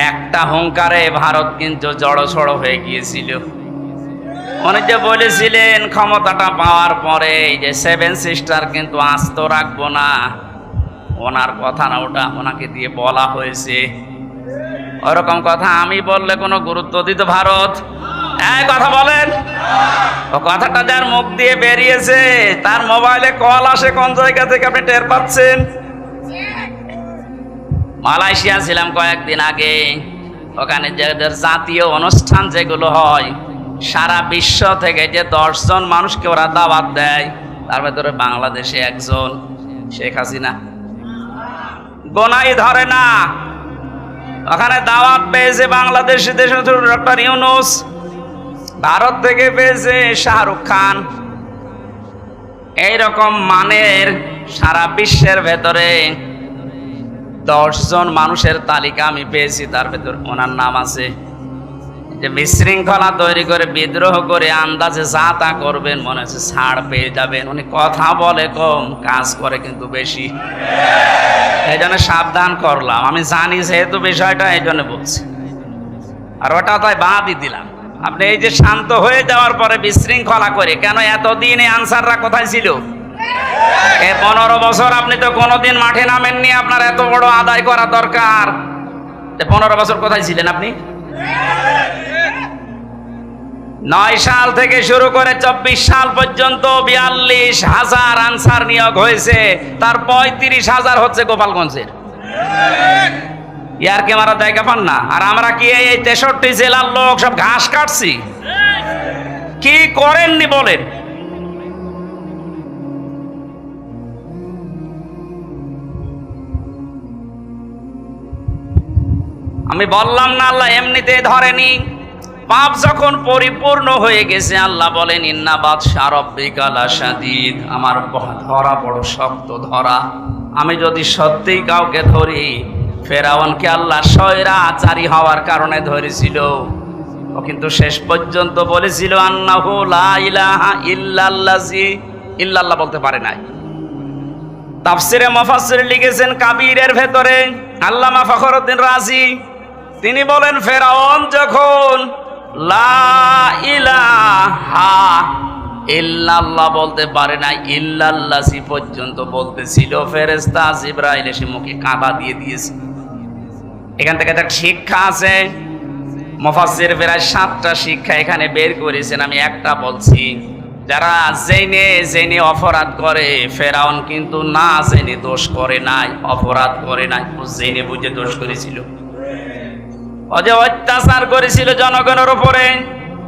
একটা হুঙ্কারে ভারত কিন্তু জড়সড় হয়ে গিয়েছিল। উনি যে বলেছিলেন ক্ষমতাটা পাওয়ার পরে যে 7 সিস্টার কিন্তু আস্ত রাখবো না, ওনার কথা না, ওটা ওনাকে দিয়ে বলা হয়েছে। ওরকম কথা আমি বললে কোনো গুরুত্ব দিত ভারত? এই কথা বলেন। ও কথাটা যার মুখ দিয়ে বেরিয়েছে তার মোবাইলে কল আসে কোন জায়গা থেকে আপনি টের পাচ্ছেন? মালয়েশিয়া ছিলাম কয়েকদিন আগে, ওখানে যাদের জাতীয় অনুষ্ঠান যেগুলো হয় সারা বিশ্ব থেকে যে 10 জন মানুষকে ওরা দাওয়াত দেয়, তার ভেতরে বাংলাদেশে একজন, শেখ হাসিনা। গোনাই ধরে না। ওখানে দাওয়াত পেয়েছে বাংলাদেশি ডক্টর ইউনূস, ভারত থেকে পেয়েছে শাহরুখ খান। এইরকম মানের সারা বিশ্বের ভেতরে 10 জন মানুষের তালিকা আমি পেয়েছি, তার ভেতর ওনার নাম আছে। যে বিশৃঙ্খলা তৈরি করে বিদ্রোহ করে আন্দাজে যা তা করবেন, মনে হচ্ছে ছাড় পেয়ে যাবেন। উনি কথা বলে কম, কাজ করে কিন্তু বেশি। এই জন্য সাবধান করলাম, আমি জানি যেহেতু বিষয়টা, এই জন্য বলছি। আর ওটা তাই বাদই দিলাম। আপনি এই যে শান্ত হয়ে যাওয়ার পরে বিশৃঙ্খলা করে কেন? এতদিন এই আনসাররা কোথায় ছিল? 15 বছর আপনি তো কোনোদিন মাঠে নামেননি, আপনার এত বড় আদায় করা দরকার। 15 বছর কোথায় ছিলেন আপনি? 9 সাল থেকে শুরু করে 24 সাল পর্যন্ত 42,000 আনসার নিয়োগ হয়েছে, তার 35,000 হচ্ছে গোপালগঞ্জের। ইয়ার কে মারা জায়গা পান না। আর আমরা কি এই 63 জেলার লোক সব ঘাস কাটছি? কি করেননি বলেন? আমি বললাম না আল্লাহ এমনিতে ধরেনি। পাপ যখন পরিপূর্ণ হয়ে গেছে, আল্লাহ বলেন ইন্না বাতশা রাব্বিকা লাশাদীদ, আমার ধরা বড় শক্ত ধরা। আমি যদি সত্যিই কাউকে ধরি, ফেরাউনকে আল্লাহ স্বৈরাচারী হওয়ার কারণে ধরেছিল। ও কিন্তু শেষ পর্যন্ত বলেছিল আন্নাহু লা ইলাহা ইল্লাল্লাজি, ইল্লাল্লাহ বলতে পারে নাই। তাফসিরে মুফাসসির লিখেছেন কাবীরের ভেতরে আল্লামা ফখরুদ্দিন রাজি, তিনি বলেন ফেরাউন যখন লা ইলাহা ইল্লাল্লাহ বলতে পারে না, ইল্লাল্লাহি পর্যন্ত বলতেছিল, ফেরেশতা জিবরাইল এসে মুখে কাঁদা দিয়ে দিয়েছে। এখান থেকে একটা শিক্ষা আছে। মুফাসসির প্রায় 7টা শিক্ষা এখানে বের করেছেন, আমি একটা বলছি। যারা জেনে জেনে অপরাধ করে, ফেরাউন কিন্তু না জেনে দোষ করে নাই, অপরাধ করে নাই, ও জেনে বুঝে দোষ করেছিল। ও যে অত্যাচার করেছিল জনগণের উপরে,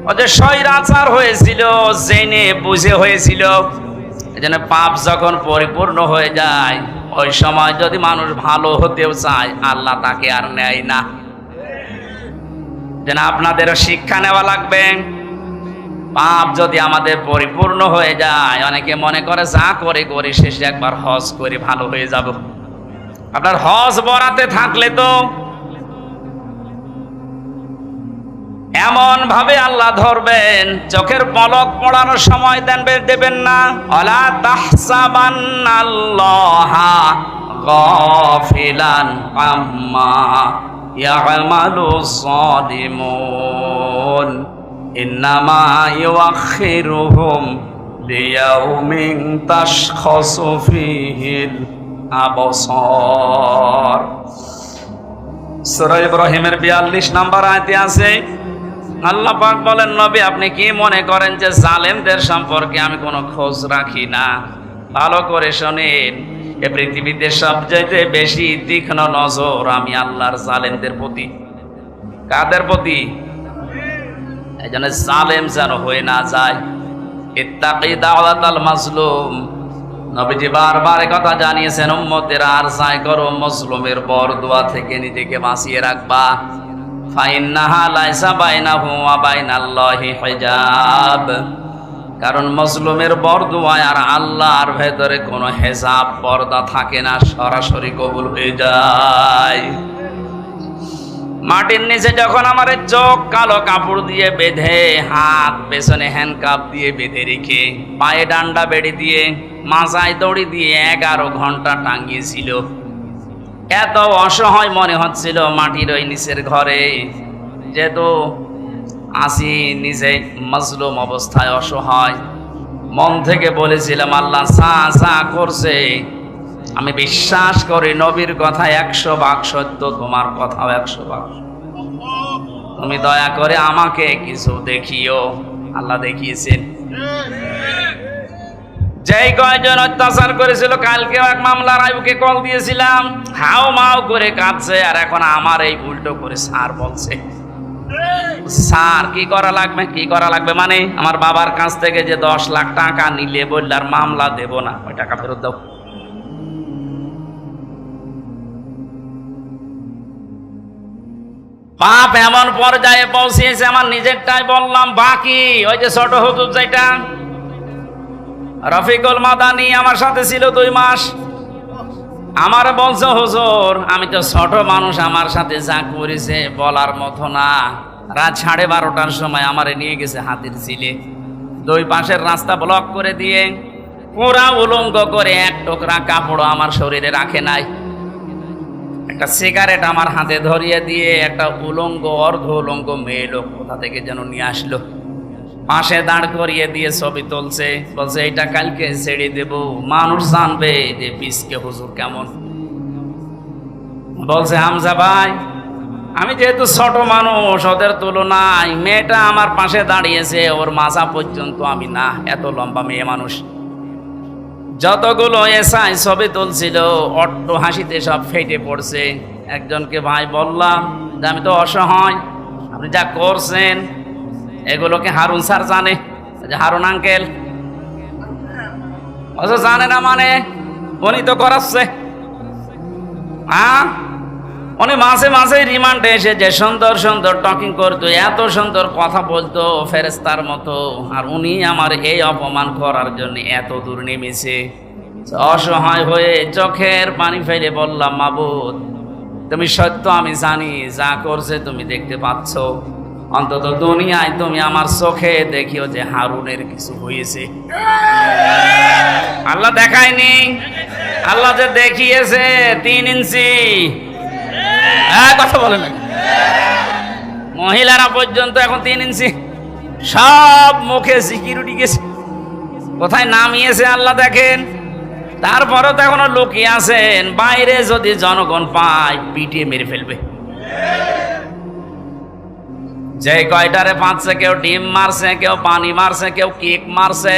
ও যে স্বৈরাচার হয়েছিল, জেনে বুঝে হয়েছিল। এজন্য পাপ যখন পরিপূর্ণ হয়ে যায়, ওই সময় যদি মানুষ ভালো হতেও চায়, আল্লাহ তাকে আর নেয় না। যেন আপনাদেরও শিক্ষা নেওয়া লাগবে। পাপ যদি আমাদের পরিপূর্ণ হয়ে যায়, অনেকে মনে করে যা করে করি শেষে একবার হজ করে ভালো হয়ে যাব। আপনার হজ বরাতে থাকলে তো এমন ভাবে আল্লাহ ধরবেন, চোখের পলক পড়ানোর সময় দেবেন না। ওয়ালা তাহসাবান্নাল্লাহা গাফিলান আম্মা ইয়ামালুজ যালিমুন ইন্নামা ইউআখিরুহুম লিয়াউমিন তাশখাসু ফীহিল আবসার। সূরা ইব্রাহিমের 42 নম্বর আয়াতে আছে, আল্লাহ পাক বলেন, নবী আপনি কি মনে করেন যে জালেমদের সম্পর্কে আমি কোনো খোঁজ রাখি না? ভালো করে শোনেন, এ পৃথিবীতে সবচাইতে বেশি তীক্ষ্ণ নজর আমি আল্লাহর জালেমদের প্রতি। কাদের প্রতি? এই জন্য জালেম যেন হয়ে না যায়। ইত্তাকি দাওয়াতাল মাজলুম, নবীজি বারবার কথা জানিয়েছেন, উম্মতেরা আর যাই করো, মজলুমের বরদোয়া থেকে নিজেকে বাঁচিয়ে রাখবা। ফাইন্নাহা লাইসা বাইনাহু ওয়া বাইনাল্লাহি হিজাব, কারণ মজলুমের বরদোয়ায় আর আল্লাহর ভেতরে কোনো হেজাব পর্দা থাকে না, সরাসরি কবুল হয়ে যায়। মাটির নিচে যখন আমার চোখ কালো কাপড় দিয়ে বেঁধে, হাত পেছনে হ্যান্ডকাপ দিয়ে বেঁধে রেখে, পায়ে ডান্ডা বেড়ে দিয়ে, মাজায় দড়ি দিয়ে 11 ঘন্টা টাঙ্গিয়েছিল, এত অসহায় মনে হচ্ছিল মাটির ওই নিচের ঘরে, যেহেতু আসি নিজে মজলুম অবস্থায় অসহায়, মন থেকে বলেছিলাম, আল্লাহ যা করছে আমি বিশ্বাস করি, নবীর কথা 100 ভাগ সত্য, তোমার কথাও 100 ভাগ। তুমি দয়া করে আমাকে কিছু দেখিও। আল্লাহ দেখিয়েছেন। যেই কয়জন অত্যাচার করেছিল, কালকেও এক মামলার আইবুকে কল দিয়েছিলাম, হাও মাও করে কাঁদছে, আর এখন আমার এই উল্টো করে স্যার বলছে। স্যার কি করা লাগবে? কি করা লাগবে মানে, আমার বাবার কাছ থেকে যে 10 লাখ টাকা নিলে বললে আর মামলা দেব না, ওই টাকা ফেরত দাও। পাপ এমন পর্যায়ে পৌঁছেছে, আমার নিজেরটাই বললাম, বাকি ওই যে ছোট হুজুর যেটা রফিকুল মাদানি আমার সাথে ছিল 2 মাস, আমার বলছে, হুজুর আমি তো ছোট মানুষ, আমার সাথে যা করেছে বলার মতো না। রাত 12:30টার সময় আমারে নিয়ে গেছে হাতির ঝিলে, 2 পাশের রাস্তা ব্লক করে দিয়ে, পুরা উলঙ্গ করে, এক টুকরা কাপড় আমার শরীরে রাখে নাই, একটা সিগারেট আমার হাতে ধরিয়ে দিয়ে একটা উলঙ্গ অর্ধ উলঙ্গ মেয়ে লোক কোথা থেকে যেন নিয়ে আসলো, পাশে দাঁড় করিয়ে দিয়ে ছবি তুলছে, বলছে এটা কালকে ছেড়ে দেব, মানুষ জানবে যে পিসকে হুজুর কেমন। বলছে, হামজা ভাই আমি যেহেতু ছোট মানুষ, ওদের তুলনায় মেয়েটা আমার পাশে দাঁড়িয়েছে, ওর মাথা পর্যন্ত আমি না, এত লম্বা মেয়ে মানুষ। যতগুলো এসআই ছবি তুলছিল, অট্ট হাসিতে সব ফেটে পড়ছে। একজনকে ভাই বললাম যে আমি তো অসহায়, আপনি যা করছেন এগুলোকে হারুন স্যার জানে, যে হারুন আঙ্কেল অথচ জানে না, মানে উনি তো করাচ্ছে। উনি মাঝে মাঝে রিমান্ডে এসে যে সুন্দর সুন্দর টকিং করতো, এত সুন্দর কথা বলতো ফেরেস্তার মতো, আর উনি আমার এই অপমান করার জন্য এত দূর নেমেছে। অসহায় হয়ে চোখের পানি ফেলে বললাম, মাবুদ তুমি সত্য, আমি জানি যা করছে তুমি দেখতে পাচ্ছ, অন্তত দুনিয়ায় তুমি আমার চোখে দেখিও যে হারুনের কিছু হয়েছে। আল্লাহ দেখায়নি, আল্লাহ যে দেখিয়েছে 3 ইঞ্চি। কথা বলে না, মহিলারা পর্যন্ত এখন 3 ইঞ্চি, সব মুখে সিকিউরিটি গেছে, কোথায় নামিয়েছে আল্লাহ দেখেন। তারপরেও তো এখনো লুকিয়ে আছেন, বাইরে যদি জনগণ পায় পিটিয়ে মেরে ফেলবে। যে কয়টারে পাচ্ছে, কেউ ডিম মারছে, কেউ পানি মারছে, কেউ কিক মারছে।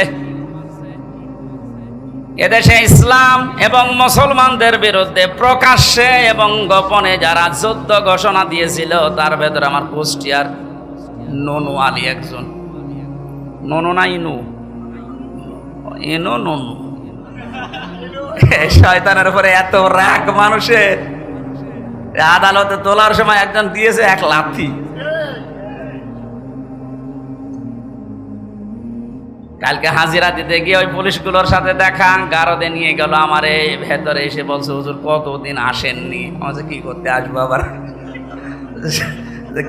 এদেশে ইসলাম এবং মুসলমানদের বিরুদ্ধে প্রকাশ্যে এবং গোপনে যারা যুদ্ধ ঘোষণা দিয়েছিল, তার ভেতরে আমার কুষ্টিয়ার ননু আলী একজন। ননু না ইনু? ইনু ননু। শয়তানের উপরে এত রাগ মানুষের, আদালতে তোলার সময় একজন দিয়েছে এক লাথি। কালকে হাজিরা দিতে গিয়ে ওই পুলিশগুলোর সাথে দেখা, গারদে নিয়ে গেল আমার এই ভেতরে, এসে বলছে হুজুর কতদিন আসেননি। আমাকে কি করতে আসবো আবার?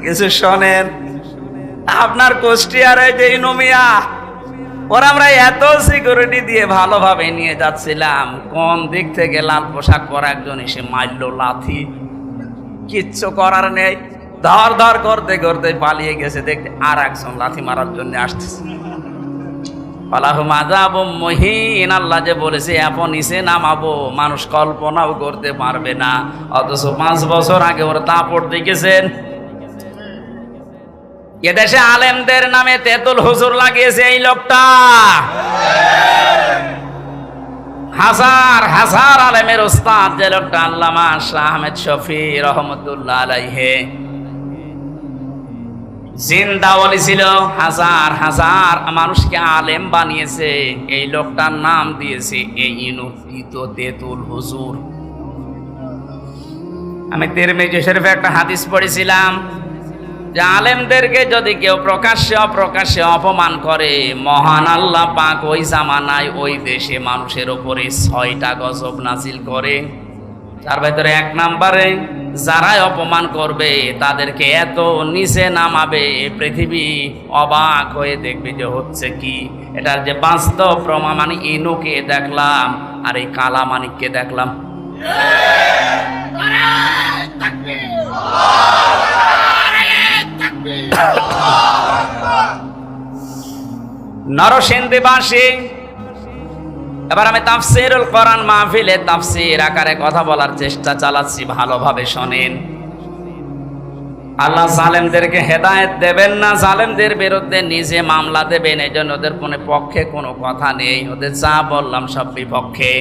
কিছু শোনেন, আপনার কুষ্টিয়ার এই যে ইনুমিয়া, ওরা আমরা এত সিকিউরিটি দিয়ে ভালোভাবে নিয়ে যাচ্ছিলাম, কোন দিক থেকে লাল পোশাক পরা একজন এসে মারলো লাথি। কিচ্ছু করার নেই, ধর ধর করতে করতে পালিয়ে গেছে। দেখতে আর একজন লাথি মারার জন্য আসতেছে। আল্লাহ যে বলেছে এমন নিচে নামাবো, মানুষ কল্পনাও করতে পারবে না। অথচ 5 বছর আগে ওরা দাপট দেখেছেন। এদেশে আলেমদের নামে তেতুল হুজুর লাগিয়েছে এই লোকটা। হাজার হাজার আলেমের উস্তাদ যে লোকটা, আল্লামা শাহ আহমেদ শফি রহমতুল্লাহ আলাইহি, জিন্দা ওলি ছিল, হাজার হাজার মানুষকে আলেম বানিয়েছে। এই লোকটার নাম দিয়েছে এই ইনুকৃত তেতুল হুজুর। আমি তিরমিজি শরীফে একটা হাদিস পড়েছিলাম যে আলেমদেরকে যদি কেউ প্রকাশ্যে অপ্রকাশ্যে অপমান করে, মহান আল্লাহ পাক ওই জামানায় ওই দেশে মানুষের উপরে 6টা গজব নাজিল করে। তার ভেতরে 1 নম্বরে যারাই অপমান করবে তাদেরকে এত নিচে নামাবে, পৃথিবী অবাক হয়ে দেখবে যে হচ্ছে কি। এটার যে বাস্তব প্রমাণ, মানে ইনুকে দেখলাম আর এই কালামানিককে দেখলাম। নরসিংদীবাসী, এবার আমি তাফসীরুল কোরআন মাহফিলে তাফসীর আকারে কথা বলার চেষ্টা চালাচ্ছি, ভালোভাবে শোনেন। আল্লাহ জালেমদেরকে হেদায়েত দেবেন না, জালেমদের বিরুদ্ধে নিজে মামলা দেবেন। এই জন্য ওদের কোনো পক্ষে কোনো কথা নেই, ওদের যা বললাম সব বিপক্ষে।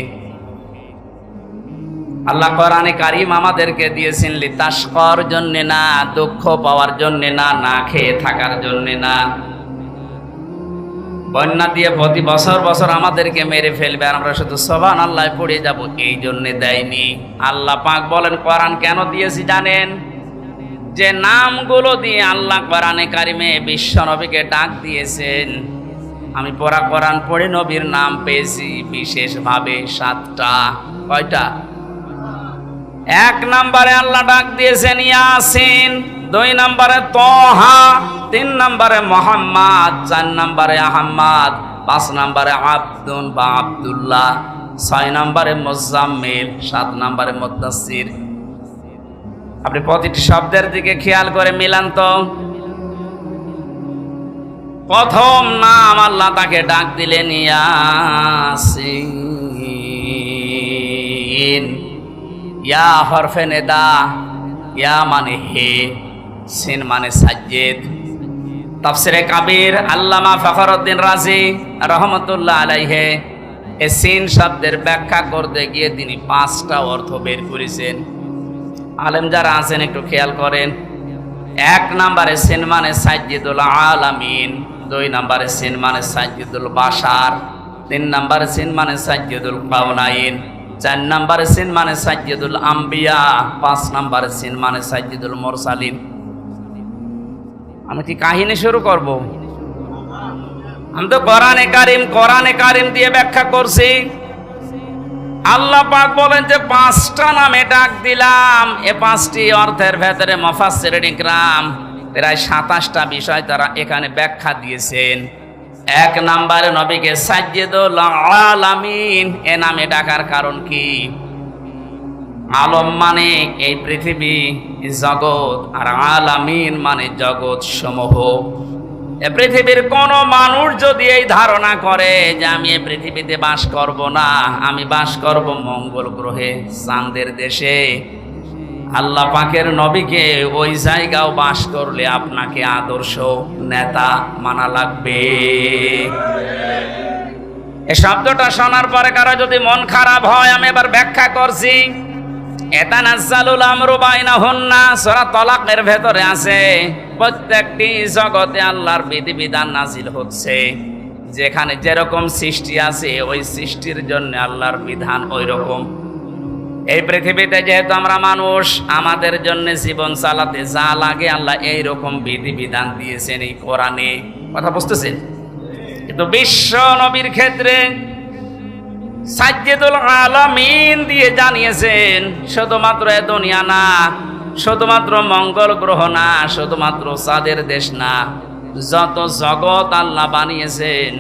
আল্লাহ কোরআনে কারীম আমাদেরকে দিয়েছেন লিতাশকার জন্য না, দুঃখ পাওয়ার জন্য না, না খেয়ে থাকার জন্য না। বন্যা দিয়ে প্রতি বছর বছর আমাদেরকে মেরে ফেলবে, আর আমরা শুধু সুবহানাল্লাহ পড়ে যাব, এই জন্য দেয়নি। আল্লাহ পাক বলেন কোরআন কেন দিয়েছি জানেন? যে নামগুলো দিয়ে আল্লাহ কোরআনে কারিমে বিশ্ব নবীকে ডাক দিয়েছেন। আমি পড়া কোরআন পড়ে নবীর নাম পেয়েছি বিশেষভাবে 7টা। কয়টা? 1 নম্বরে আল্লাহ ডাক দিয়েছেন ইয়াসিন, 2 নম্বরে তোহা, 3 নম্বরে মোহাম্মদ, 4 নম্বরে আহমদ, 5 নম্বরে আব্দুন বা আব্দুল্লাহ, 6 নম্বরে মুজাম্মিল, 7 নম্বরে মুদ্দাসসির। আপনি প্রতিটি শব্দের দিকে খেয়াল করে মিলান তো। প্রথম নাম আল্লাহ তাকে ডাক দিলেন ইয়াসিন। ইয়া হরফে নেদা, ইয়া মানে হে, সিন মানে সাজ্জেদ। তাফসিরে কাবীর আল্লামা ফখরউদ্দিন রাজি রহমতুল্লাহ আলাইহি এই সিন শব্দের ব্যাখ্যা করতে গিয়ে তিনি 5টা অর্থ বের করেছেন। আলেম যারা আছেন একটু খেয়াল করেন। 1 নম্বরে সিন মানে সাজ্জিদুল আলামিন, 2 নম্বরে সিন মানে সাজ্জিদুল বাশার, 3 নম্বরে সিন মানে সাজ্জিদুল কাউনাইন, 4 নম্বরে সিন মানে সাজ্জিদুল আম্বিয়া, 5 নম্বরে সিন মানে সাজ্জিদুল মুরসালিন। আমি কি কাহিনী শুরু করব? আমি তো কোরআনে কারিম দিয়ে ব্যাখ্যা করছি। আল্লাহ পাক বলেন যে 5টা নামে ডাক দিলাম। এ 5টি অর্থের ভেতরে মুফাসসিরিন ইকরাম প্রায় 27টা বিষয় তারা এখানে ব্যাখ্যা দিয়েছেন। 1 নম্বরে নবীকে সাজ্জিদুল আলামিন এ নামে ডাকার কারণ কি? আলম মানে এই পৃথিবী, জগৎ, আর আলামিন মানে জগৎ সমূহ। এ পৃথিবীর কোন মানুষ যদি এই ধারণা করে যে আমি এই পৃথিবীতে বাস করব না, আমি বাস করব মঙ্গল গ্রহে, চাঁদের দেশে, আল্লাহ পাকের নবীকে ওই জায়গাও বাস করলে আপনাকে আদর্শ নেতা মানা লাগবে। এই শব্দটা শোনার পরে কারো যদি মন খারাপ হয়, আমি এবার ব্যাখ্যা করছি। এতানাজ্জালুল আমরু বাইনাহুন্না, সূরা তালাকের ভেতরে আছে প্রত্যেকটি জগতে আল্লাহর বিধিবিধান নাজিল হচ্ছে। যেখানে যেরকম সৃষ্টি আছে ওই সৃষ্টির জন্য আল্লাহর বিধান ওই রকম। এই পৃথিবীতে যেহেতু আমরা মানুষ, আমাদের জন্য জীবন চালাতে যা লাগে আল্লাহ এই রকম বিধিবিধান দিয়েছেন এই কোরআনে। কথা বুঝতেছেন? কিন্তু বিশ্ব নবীর ক্ষেত্রে সাজ্জেদুল আলামিন দিয়ে জানিয়েছেন শুধুমাত্র এ দুনিয়া না, শুধুমাত্র মঙ্গল গ্রহ না, শুধুমাত্র চাঁদের দেশ না, যত জগৎ আল্লাহ বানিয়েছেন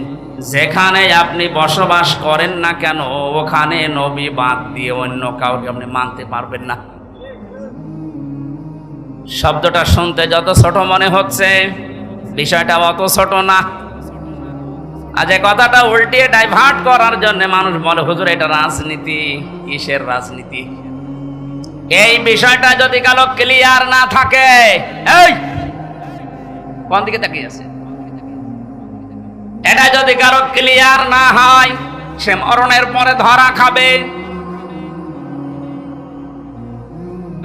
যেখানে আপনি বসবাস করেন না কেন ওখানে নবী বাদ দিয়ে অন্য কাউকে আপনি মানতে পারবেন না। শব্দটা শুনতে যত ছোট মনে হচ্ছে বিষয়টা অত ছোট না। আজ এই কথাটা উল্টিয়ে ডাইভার্ট করার জন্য মানুষ বলে হুজুর এটা রাজনীতি। কিসের রাজনীতি? এই বিষয়টা যদি কালো ক্লিয়ার না থাকে, এই কোন দিকে তাকিয়ে আছে, এটা যদি কারো ক্লিয়ার না হয় সে মরণের পরে ধরা খাবে।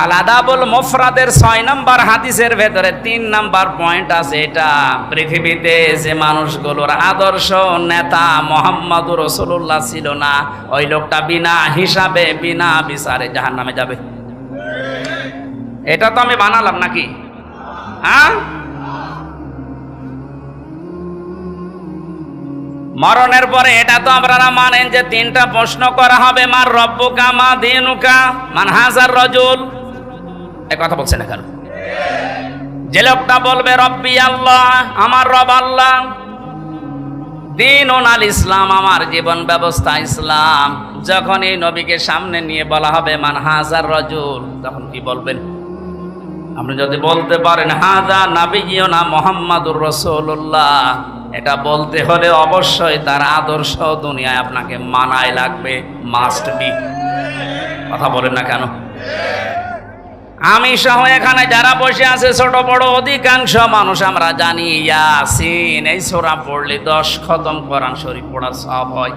আল আদাবুল মুফরাদের 6 নম্বর হাদিসের ভেতরে 3 নম্বর পয়েন্ট আছে। এটা পৃথিবীতে যে মানুষগুলোর আদর্শ নেতা মুহাম্মদুর রাসূলুল্লাহ ছিল না, ওই লোকটা বিনা হিসাবে বিনা বিচারে জাহান্নামে যাবে। এটা তো আমি বানালাম নাকি? হ্যাঁ, মরণের পরে এটা তো আপনারা মানেন যে 3টা প্রশ্ন করা হবে। মার রব্বুকা, মা দীনুকা, মান হাজার রাজুল। এই কথা বলছেন না কেন? যে লোকটা বলবে রব্বি আল্লাহ, আমার রব আল্লাহ, দীনুন আল ইসলাম, আমার জীবন ব্যবস্থা ইসলাম, যখন এই নবীকে সামনে নিয়ে বলা হবে মান হাজার রাজুল, তখন কি বলবেন? আপনি যদি বলতে পারেন হাজা নাবিয়ুনা মুহাম্মাদুর রাসূলুল্লাহ, এটা বলতে হলে অবশ্যই তার আদর্শ দুনিয়ায় আপনাকে মানাই লাগবে, মাস্ট বি। কথা বলেন না কেন? আমি সহ এখানে যারা বসে আছে ছোট বড় অধিকাংশ মানুষ আমরা জানি ইয়াসিন এই সূরা পড়লে 10 খতম কোরআন শরীফ পড়ার সওয়াব হয়।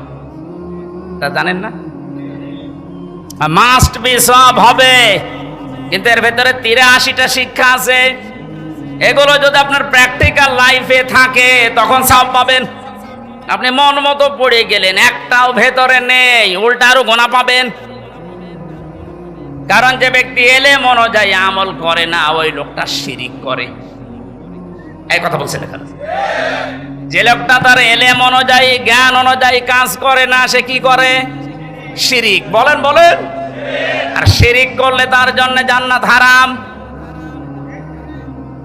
এটা জানেন না? মাস্ট বি সওয়াব হবে, কিন্তু এর ভেতরে 83টা শিক্ষা আছে। এগুলো যদি আপনার প্র্যাকটিক্যাল লাইফে থাকে তখন সওয়াব পাবেন। আপনি মন মতো পড়ে গেলেন, একটাও ভেতরে নেই, উল্টা আরো গোনা পাবেন। কারণ যে ব্যক্তি এলেম অনুযায়ী আমল করে না ওই লোকটা শিরিক করে। এই কথা বলছেন এখানে। যে লোকটা তার এলেম অনুযায়ী জ্ঞান অনুযায়ী কাজ করে না সে কি করে? শিরিক। বলেন বলেন। আর শিরিক করলে তার জন্য জান্নাত হারাম।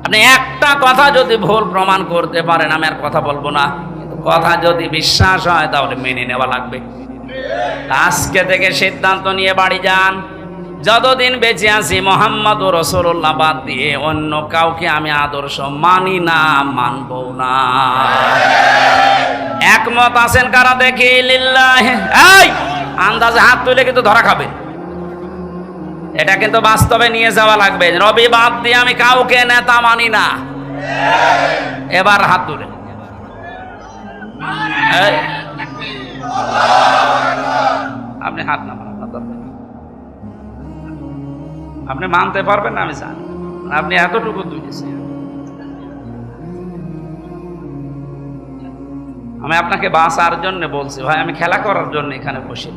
আপনি একটা কথা যদি ভুল প্রমাণ করতে পারেন, আমি আর কথা বলবো না, কথা যদি বিশ্বাস হয় তাহলে মেনে নেওয়া লাগবে। আজকে থেকে সিদ্ধান্ত নিয়ে বাড়ি যান, যতদিন বেঁচে আছি মুহাম্মদুর রাসূলুল্লাহ বাদ দিয়ে অন্য কাউকে আমি আদর্শ মানি না, মানব না। একমত আছেন কারা দেখি? লিল্লাহি। এই আন্দাজে হাত তুলে কিন্তু ধরা খাবে। এটা কিন্তু বাস্তবে নিয়ে যাওয়া লাগবে। রবি বাদ দিয়ে আমি কাউকে নেতা মানি না। এবার হাত তুলে। আপনি হাত না আপনি মানতে পারবেন না আমি জানি, আপনি এতটুকু বুঝেছেন। আমি আপনাকে বাঁচার জন্য বলছি ভাই, আমি খেলা করার জন্য এখানে বসে।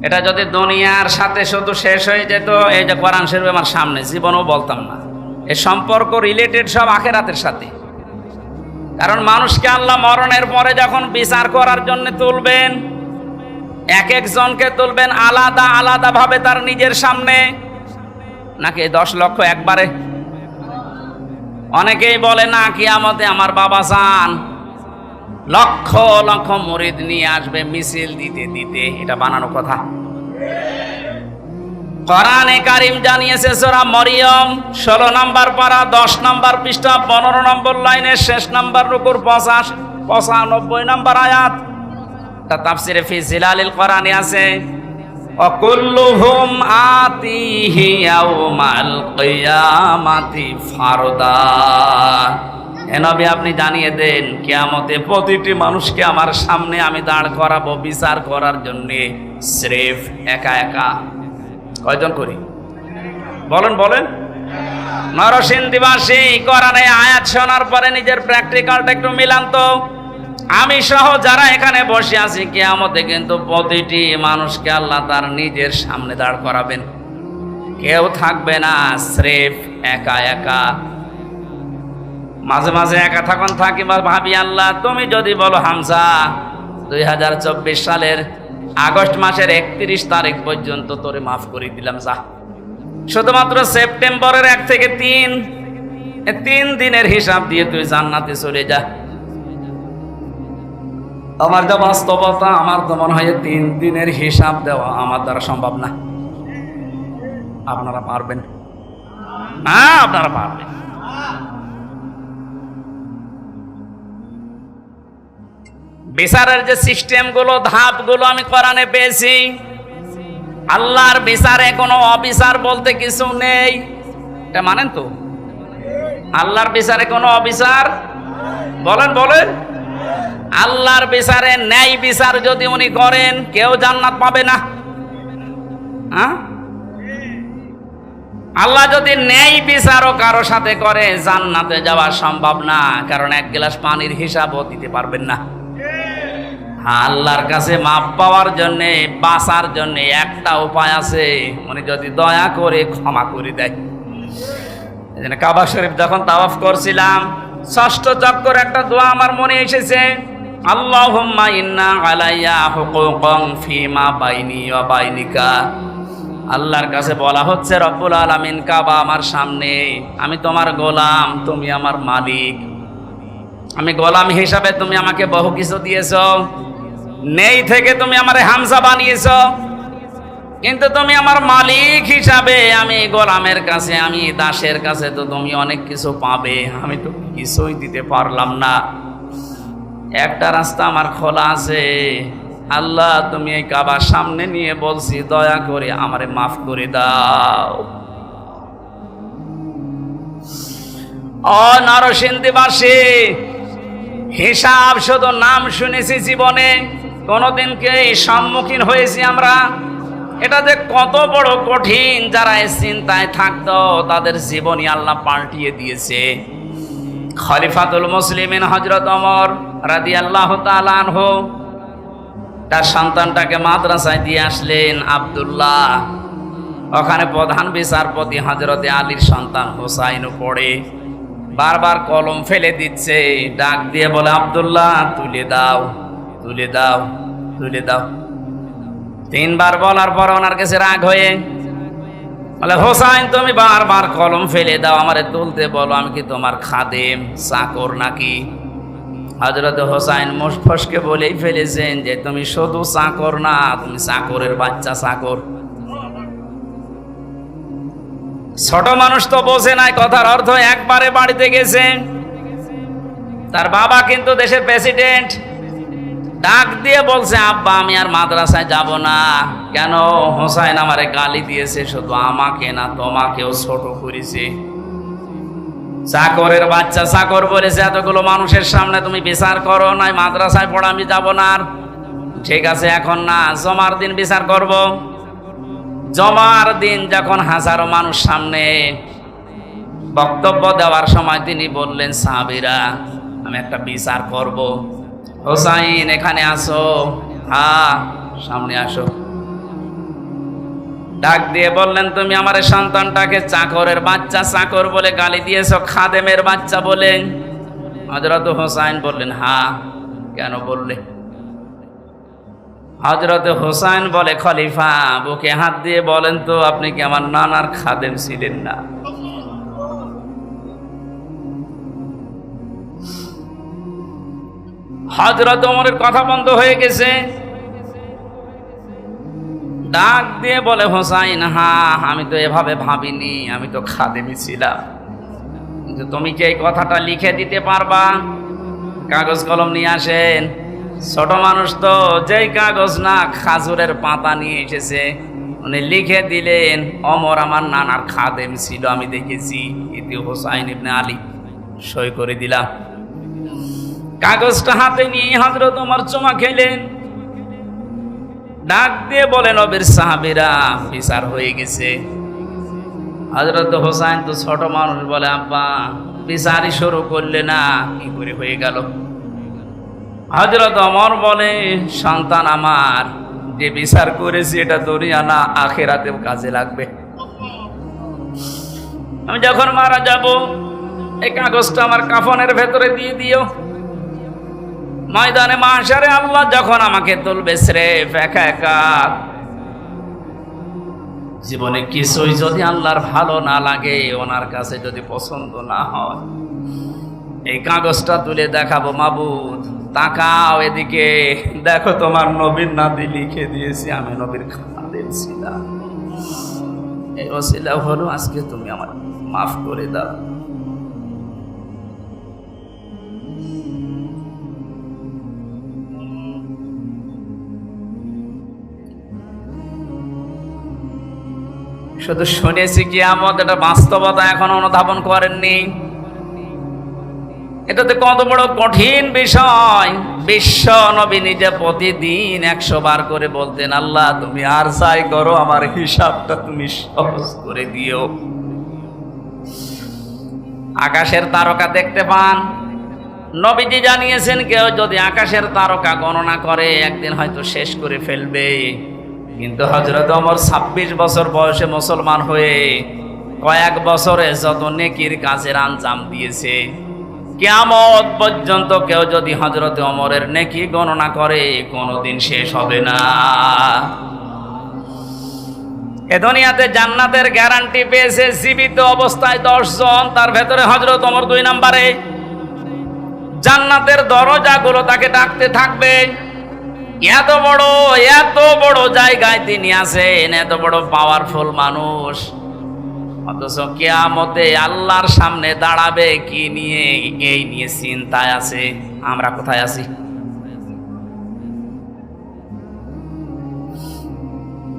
এটা যদি দুনিয়ার সাথে শুধু শেষ হয়ে যেত, এই যে কোরআন শরীফ আমার সামনে, জীবনও বলতাম না। এই সম্পর্ক রিলেটেড সব আখিরাতের সাথে। কারণ মানুষকে আল্লাহ মরণের পরে যখন বিচার করার জন্য তুলবেন, এক একজনকে তুলবেন আলাদা আলাদা ভাবে তার নিজের সামনে, নাকি 10 লক্ষ একবারে? অনেকেই বলে না কিয়ামতে আমার বাবা জান লক্ষ লক্ষ মুরিদ নিয়ে আসবে মিছিল দিতে দিতে। এটা বানানো কথা। কোরআনে কারীম জানিয়েছে সূরা মরিয়ম 16 নম্বর পারা 10 নম্বর পৃষ্ঠা 15 নম্বর লাইনের শেষ নম্বর রুকুর 95 নম্বর আয়াত। তা তাফসিরে ফি জিলালিল কোরআনে আছে অকুল্লুহুম আতিহি ইয়াউমাল কিয়ামাতি ফারদা। হে নবী, আপনি জানিয়ে দেন কিয়ামতে প্রতিটি মানুষকে আমার সামনে আমি দাঁড় করাবো বিচার করার জন্য, স্রেফ একা একা। কয়জন করি বলেন বলেন? নরসিংদীবাসী কোরআনে আয়াত শোনার পরে নিজের প্র্যাকটিক্যালটা একটু মিলান তো। আমি সহ যারা এখানে বসে আছি, কিয়ামতে কিন্তু প্রতিটি মানুষকে আল্লাহ তার নিজের সামনে দাঁড় করাবেন, কেউ থাকবে না, স্রেফ একা একা। মাঝে মাঝে একা থাকুন থাকি বা ভাবি, আল্লাহ তুমি যদি বলো হামজা 2024 সালের আগস্ট মাসের 31 তারিখ পর্যন্ত তোরে মাফ করে দিলাম, যা। শুধুমাত্র সেপ্টেম্বরের 1 থেকে 3 দিনের হিসাব দিয়ে তুই জান্নাতে চলে যা। আমার যা বাস্তবতা, আমার তো মনে হয় 3 দিনের হিসাব দেওয়া আমার দ্বারা সম্ভব না। আপনারা পারবেন? হ্যাঁ, আপনারা পারবেন। বিচারের যে সিস্টেমগুলো, ধাপগুলো আমি কোরআনে পেয়েছি। আল্লাহর বিচারে কোনো অবিচার বলতে কিছু নেই, এটা মানেন তো? আল্লাহর বিচারে কোনো অবিচার, বলেন বলেন? আল্লাহর বিচারে ন্যায় বিচার যদি উনি করেন, কেউ জান্নাত পাবে না। হ্যাঁ, আল্লাহ যদি ন্যায় বিচারও কারো সাথে করে, জান্নাতে যাওয়া সম্ভব না, কারণ 1 গ্লাস পানির হিসাবও দিতে পারবেন না। আল্লাহর কাছে মাপ পাওয়ার জন্যে, বাঁচার জন্যে একটা উপায় আছে, উনি যদি দয়া করে ক্ষমা করে দেয়। এজন্য কাবা শরীফ যখন তাওয়াফ করছিলাম, 6ষ্ঠ চক্কর একটা দোয়া আমার মনে এসেছে, আল্লাহুম্মা ইন্না আলাইয়া হুকুকান ফিমা বাইনি ওয়া বাইনিকা। আল্লাহর কাছে বলা হচ্ছে, রব্বুল আলামিন, কাবা আমার সামনে, আমি তোমার গোলাম, তুমি আমার মালিক। আমি গোলাম হিসাবে তুমি আমাকে বহু কিছু দিয়েছো, নেই থেকে তুমি আমারে হামজা বানিয়েছো, কিন্তু তুমি আমার মালিক হিসাবে আমি গোলামের কাছে, আমি দাসের কাছে তো তুমি অনেক কিছু পাবে, আমি তো কিছুই দিতে পারলাম না। একটা রাস্তা আমার খোলা আছে, আল্লাহ তুমি এই কাবার সামনে নিয়ে বলছি, দয়া করে আমারে মাফ করে দাও। ও নরসিংদীবাসী, হিসাব শুধু নাম শুনেছি, জীবনে কোনোদিন কে সম্মুখীন হয়েছি আমরা? এটা যে কত বড় কঠিন, যারা এই চিন্তায় থাকতো তাদের জীবনই আল্লাহ পাল্টিয়ে দিয়েছে। খলিফাতুল মুসলিমিন হযরত ওমর রাদিয়াল্লাহু তাআলা আনহু তার সন্তানটাকে মাদ্রাসায় দিয়ে আসলেন, আব্দুল্লাহ। ওখানে প্রধান বিচারপতি হযরতে আলীর সন্তান হোসাইনও পড়ে, বারবার কলম ফেলে দিচ্ছে, ডাক দিয়ে বলে, আব্দুল্লাহ তুলে দাও, তুলে দাও, তুলে দাও। 3 বার বলার পর ওনার কাছে রাগ হয়ে বলে, হোসাইন তুমি বারবার কলম ফেলে দাও, আমারে তুলতে বলো, আমি কি তোমার খাদেম, চাকর নাকি? হযরত হোসাইন মুশফসকে বলেই ফেলেছেন যে তুমি শুধু চাকর না, তুমি চাকরের বাচ্চা, চাকর। ছোট মানুষ তো বোঝে নাই কথার অর্থ। একবারে বাড়িতে গেছে, তার বাবা কিন্তু দেশের প্রেসিডেন্ট, ডাক দিয়ে বলছে, আব্বা আমি আর মাদ্রাসায় যাব না। কেন? হোসাইন আমারে গালি দিয়েছে, শুধু আমাকে না তোমাকেও ছোট করেছে। চাকরের বাচ্চা, চাকর বলেছে, এতগুলো মানুষের সামনে তুমি বিচার করো নাই, মাদ্রাসায় পড়া, আমি যাব না। আর ঠিক আছে, এখন না, জমার দিন বিচার করব। জমার দিন যখন হাজারো মানুষ সামনে বক্তব্য দেওয়ার সময় তিনি বললেন, সাহাবীরা আমি একটা বিচার করব, হোসাইন এখানে আসো, হ্যাঁ সামনে আসো। ডাক দিয়ে বললেন, তুমি আমার সন্তানটাকে চাকরের বাচ্চা, চাকর বলে গালি দিয়েছো, খাদেমের বাচ্চা বলে। হযরত হোসাইন বললেন, হ্যাঁ। কেন বললে? হযরত হোসাইন বলে, খলিফা বুকে হাত দিয়ে বলেন তো, আপনি কি আমার নানার খাদেম ছিলেন না? হযরত ওমরের কথা বন্ধ হয়ে গেছে। ডাক দিয়ে বলে, হোসাইন হ্যাঁ, আমি তো এভাবে ভাবিনি, আমি তো খাদেমই ছিলাম, কিন্তু তুমি কি এই কথাটা লিখে দিতে পারবা? কাগজ কলম নিয়ে আসেন। ছোট মানুষ তো, যেই কাগজ না খাজুরের পাতা নিয়ে এসেছে, উনি লিখে দিলেন, ওমর আমার নানার খাদেম ছিল, আমি দেখেছি, ইতি হোসাইন ইবনে আলী, সই করে দিলাম। কাগজটা হাতে নিয়ে হযরত ওমর চুমা খেলেন, ডাক দিয়ে বলেন, নবীর সাহাবীরা, বিচার হয়ে গেছে। হযরত হোসাইন তো ছোট মানুষ, বলে, আব্বা বিচারই শুরু করলে না, কি করে হয়ে গেল? হযরত ওমর বলে, সন্তান আমার, যে বিচার করেছি এটা দুনিয়া না আখিরাতেও কাজে লাগবে। আমি যখন মারা যাব এই কাগজটা আমার কাফনের ভেতরে দিয়ে দিও। ময়দানে মাহশারে আল্লাহ যখন আমাকে তুলবে স্রেফ একা একা, জীবনে কিছুই যদি আল্লাহর ভালো না লাগে, ওনার কাছে যদি পছন্দ না হয়, এই কাগজটা তুলে দেখাবো, মাবুদ তাকাও এদিকে, দেখো তোমার নবীর নাতি লিখে দিয়েছি, আমি নবীর খাদেম ছিলাম, এই ওসিলা হলো আজকে তুমি আমার মাফ করে দাও। শুধু শুনেছি কিয়ামত, এটা বাস্তবতা এখন অনুধাবন করেননি। এটাতে কত বড় কঠিন বিষয়। বিশ্ব নবী নিজে প্রতিদিন 100 বার করে বলতেন, আল্লাহ তুমি আর যাই করো, আমার হিসাবটা তুমি সহজ করে দিও। আকাশের তারকা দেখতে পান, নবীজি জানিয়েছেন, কেউ যদি আকাশের তারকা গণনা করে একদিন হয়তো শেষ করে ফেলবে। কিন্তু হযরত ওমর 26 বছর বয়সে মুসলমান হয়ে কয়েক বছরে যত নেকির কাজের আঞ্জাম দিয়েছে, কিয়ামত পর্যন্ত কেউ যদি হযরত ওমরের নেকি গণনা করে কোনোদিন শেষ হবে না। এ দুনিয়াতে জান্নাতের গ্যারান্টি পেয়েছে জীবিত অবস্থায় 10 জন, তার ভেতরে হযরত ওমর 2 নম্বরে। জান্নাতের দরজাগুলো তাকে ডাকতে থাকবে। এত বড় জায়গায় তিনি আছেন, এত বড় পাওয়ারফুল মানুষ, অথচ কিয়ামতে আল্লাহর সামনে দাঁড়াবে কি নিয়ে, এই নিয়ে চিন্তায় আছে। আমরা কোথায় আছি?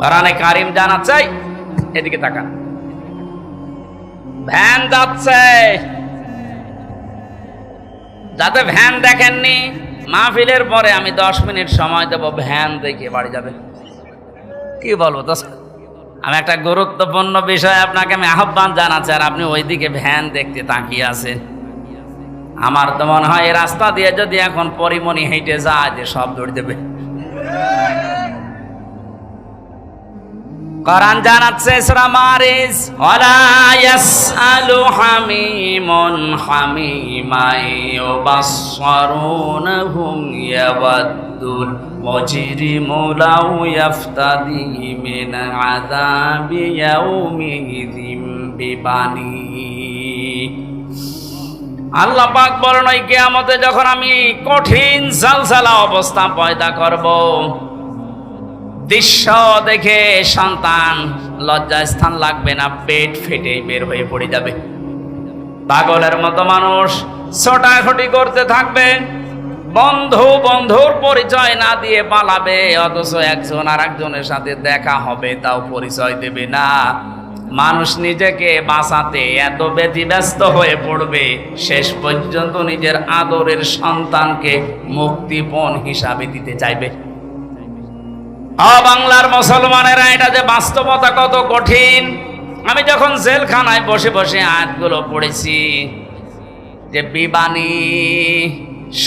কোরআনে কারীম জানাচ্ছে, এদিকে তাকান, ভ্যান যাচ্ছে, যাতে ভ্যান দেখেননি, মাহফিলের পরে আমি 10 মিনিট সময় দেব, ভ্যান দেখে বাড়ি যাবে। কি বলবো তো, আমি একটা গুরুত্বপূর্ণ বিষয় আপনাকে আমি আহ্বান জানাচ্ছি, আর আপনি ওইদিকে ভ্যান দেখতে তাকিয়ে আছেন। আমার তো মনে হয় এই রাস্তা দিয়ে যদি এখন পরিমণি হেঁটে যায়, যে সব দৌড় দেবে। কোরআন জানাচ্ছে সূরা মারিজ, ওয়ালা ইয়াসআলু হামিমুন হামিমা ইউবাসসারুনহুম ইয়াওয়াদ্দুল মুজরিমু লাউ ইয়াফতাদি মিন আযাবি ইয়াউমিযিম বিবানি। আল্লাহ পাক বলেন, ওই কিয়ামতে যখন আমি কঠিন জালজালা অবস্থা পয়দা করব, দৃশ্য দেখে সন্তান লজ্জায় স্থান লাগবে না, পেট ফেটে বের হয়ে পড়ে যাবে। পাগলের মতো মানুষ ছোটাছুটি করতে থাকবে, বন্ধুর পরিচয় না দিয়ে পালাবে, অথচ একজন আর একজনের সাথে দেখা হবে তাও পরিচয় দেবে না। মানুষ নিজেকে বাঁচাতে এত ব্যতিব্যস্ত হয়ে পড়বে, শেষ পর্যন্ত নিজের আদরের সন্তানকে মুক্তিপণ হিসাবে দিতে চাইবে। বাংলার মুসলমানেরা, এটা যে বাস্তবতা কত কঠিন। আমি যখন জেলখানায় বসে বসে আয়াতগুলো পড়েছি, যে বিবানী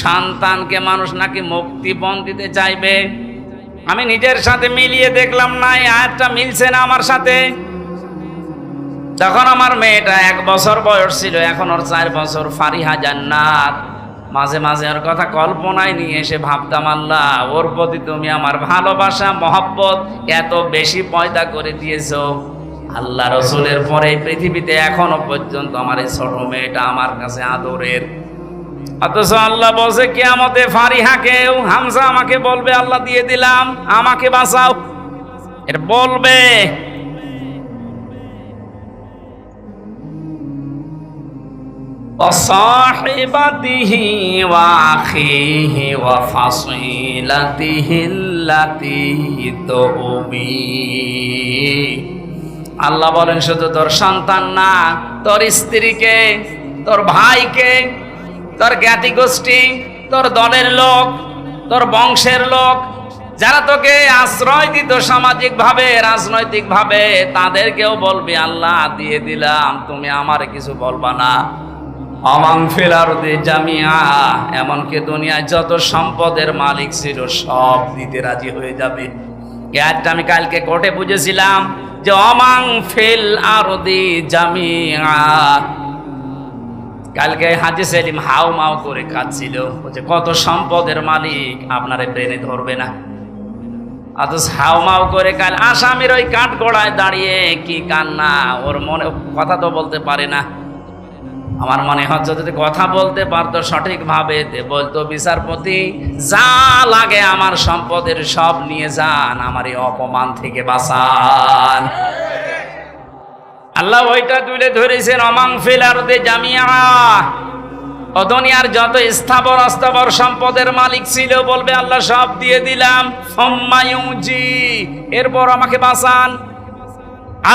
সন্তানকে মানুষ নাকি মুক্তিপণ দিতে চাইবে, আমি নিজের সাথে মিলিয়ে দেখলাম না, এই আয়াতটা মিলছে না আমার সাথে। যখন আমার মেয়েটা 1 বছর বয়স ছিল, এখন ওর 4 বছর, ফারিহা জান্নাত, মাঝে মাঝে ওর কথা কল্পনায় নিয়ে এসে ভাবতাম, আল্লাহ ওর প্রতি তুমি আমার ভালোবাসা মহব্বত এত বেশি পয়দা করে দিয়েছো। আল্লাহ রসুলের পরে পৃথিবীতে এখনো পর্যন্ত আমার এই ছোট মেয়েটা আমার কাছে আদরের। অথচ আল্লাহ বলছে কিয়ামতে ফারিহাকেও, হামজা আমাকে বলবে, আল্লাহ দিয়ে দিলাম, আমাকে বাঁচাও, এটা বলবে। وصاحبته وأخيه وفصيلته التي تؤويه। আল্লাহ বলেন শুধু তোর সন্তান না, তোর স্ত্রীকে, তোর ভাইকে, তোর জ্ঞাতি গোষ্ঠী, তোর দলের লোক, তোর বংশের লোক, যারা তোকে আশ্রয় দিত সামাজিক ভাবে, রাজনৈতিক ভাবে, তাদেরকেও বলবি আল্লাহ দিয়ে দিলাম, তুমি আমার কিছু বলবা না। অমান ফিল আরদি জামিআ, এমনকি দুনিয়ায় যত সম্পদের মালিক ছিল সব দিতে রাজি হয়ে যাবে। এটা আমি কালকে কোর্টে বুঝেছিলাম যে অমান ফিল আরদি জামিআ। কালকে হাজি সেলিম হাউ মাউ করে কাঁদছিল, বলছে কত সম্পদের মালিক আপনারে ব্রেনে ধরবে না। অথচ হাউ মাউ করে কাল আসামির ওই কাঠ গোড়ায় দাঁড়িয়ে কি কান্না, ওর মনে কথা তো বলতে পারে না। আমার মনে হচ্ছে যদি কথা বলতে পারতো সঠিকভাবে, বলতো বিচারপতি যা লাগে আমার সম্পদের সব নিয়ে যান, আমার এই অপমান থেকে বাঁচান। আল্লাহ ওইটা তুলে ধরেছেন অমান ফিল আরদি জামিআ। ও দুনিয়ার যত স্থাবর অস্থাবর সম্পদের মালিক ছিল বলবে আল্লাহ সব দিয়ে দিলাম, সুম্মা ইউজি, এরপর আমাকে বাঁচান।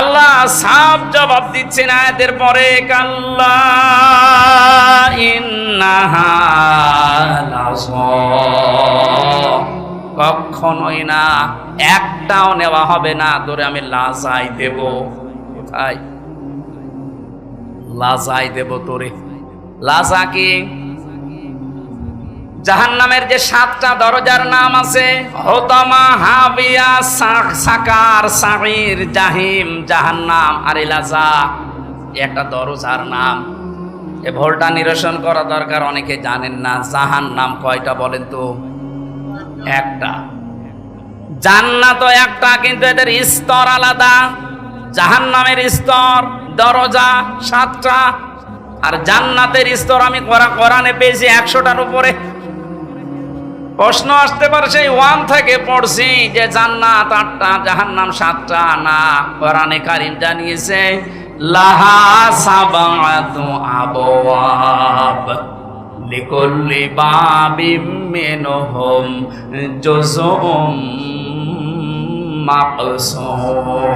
আল্লাহ সব জবাব দিচ্ছেন আয়াতের পরে, কাল্লা ইন্নাহা লাযা, কখনোই না, একটাও নেওয়া হবে না, তোরে আমি লাজাই দেব। কোথায় লাজাই দেব তোরে? লাজা কি? জাহান্নামের যে 7টা দরজার নাম আছে, হোতামা, হাবিয়া, সাকার, সাঈর, জাহিম, জাহান্নাম আর লাজা, একটা দরজার নাম। এ ভুলটা নিরসন করা দরকার, অনেকে জানেন না। জাহান্নাম কয়টা বলেন তো? একটা। জান্নাতও একটা, কিন্তু এদের স্তর আলাদা। জাহান্নামের স্তর দরজা 7টা, আর জান্নাতের স্তর আমি কোরআনে পেয়েছি 100টার উপরে। প্রশ্ন আসতে পারে সেই 1 থেকে পড়ছি যে জান্নাত 8টা, জাহান্নাম 7টা। না, কোরআনে কারীম জানিয়েছে লাহা সাবাতু আবওয়াব লিকুল্লি বাবিম মিনহুম জুজউম মাকসুম।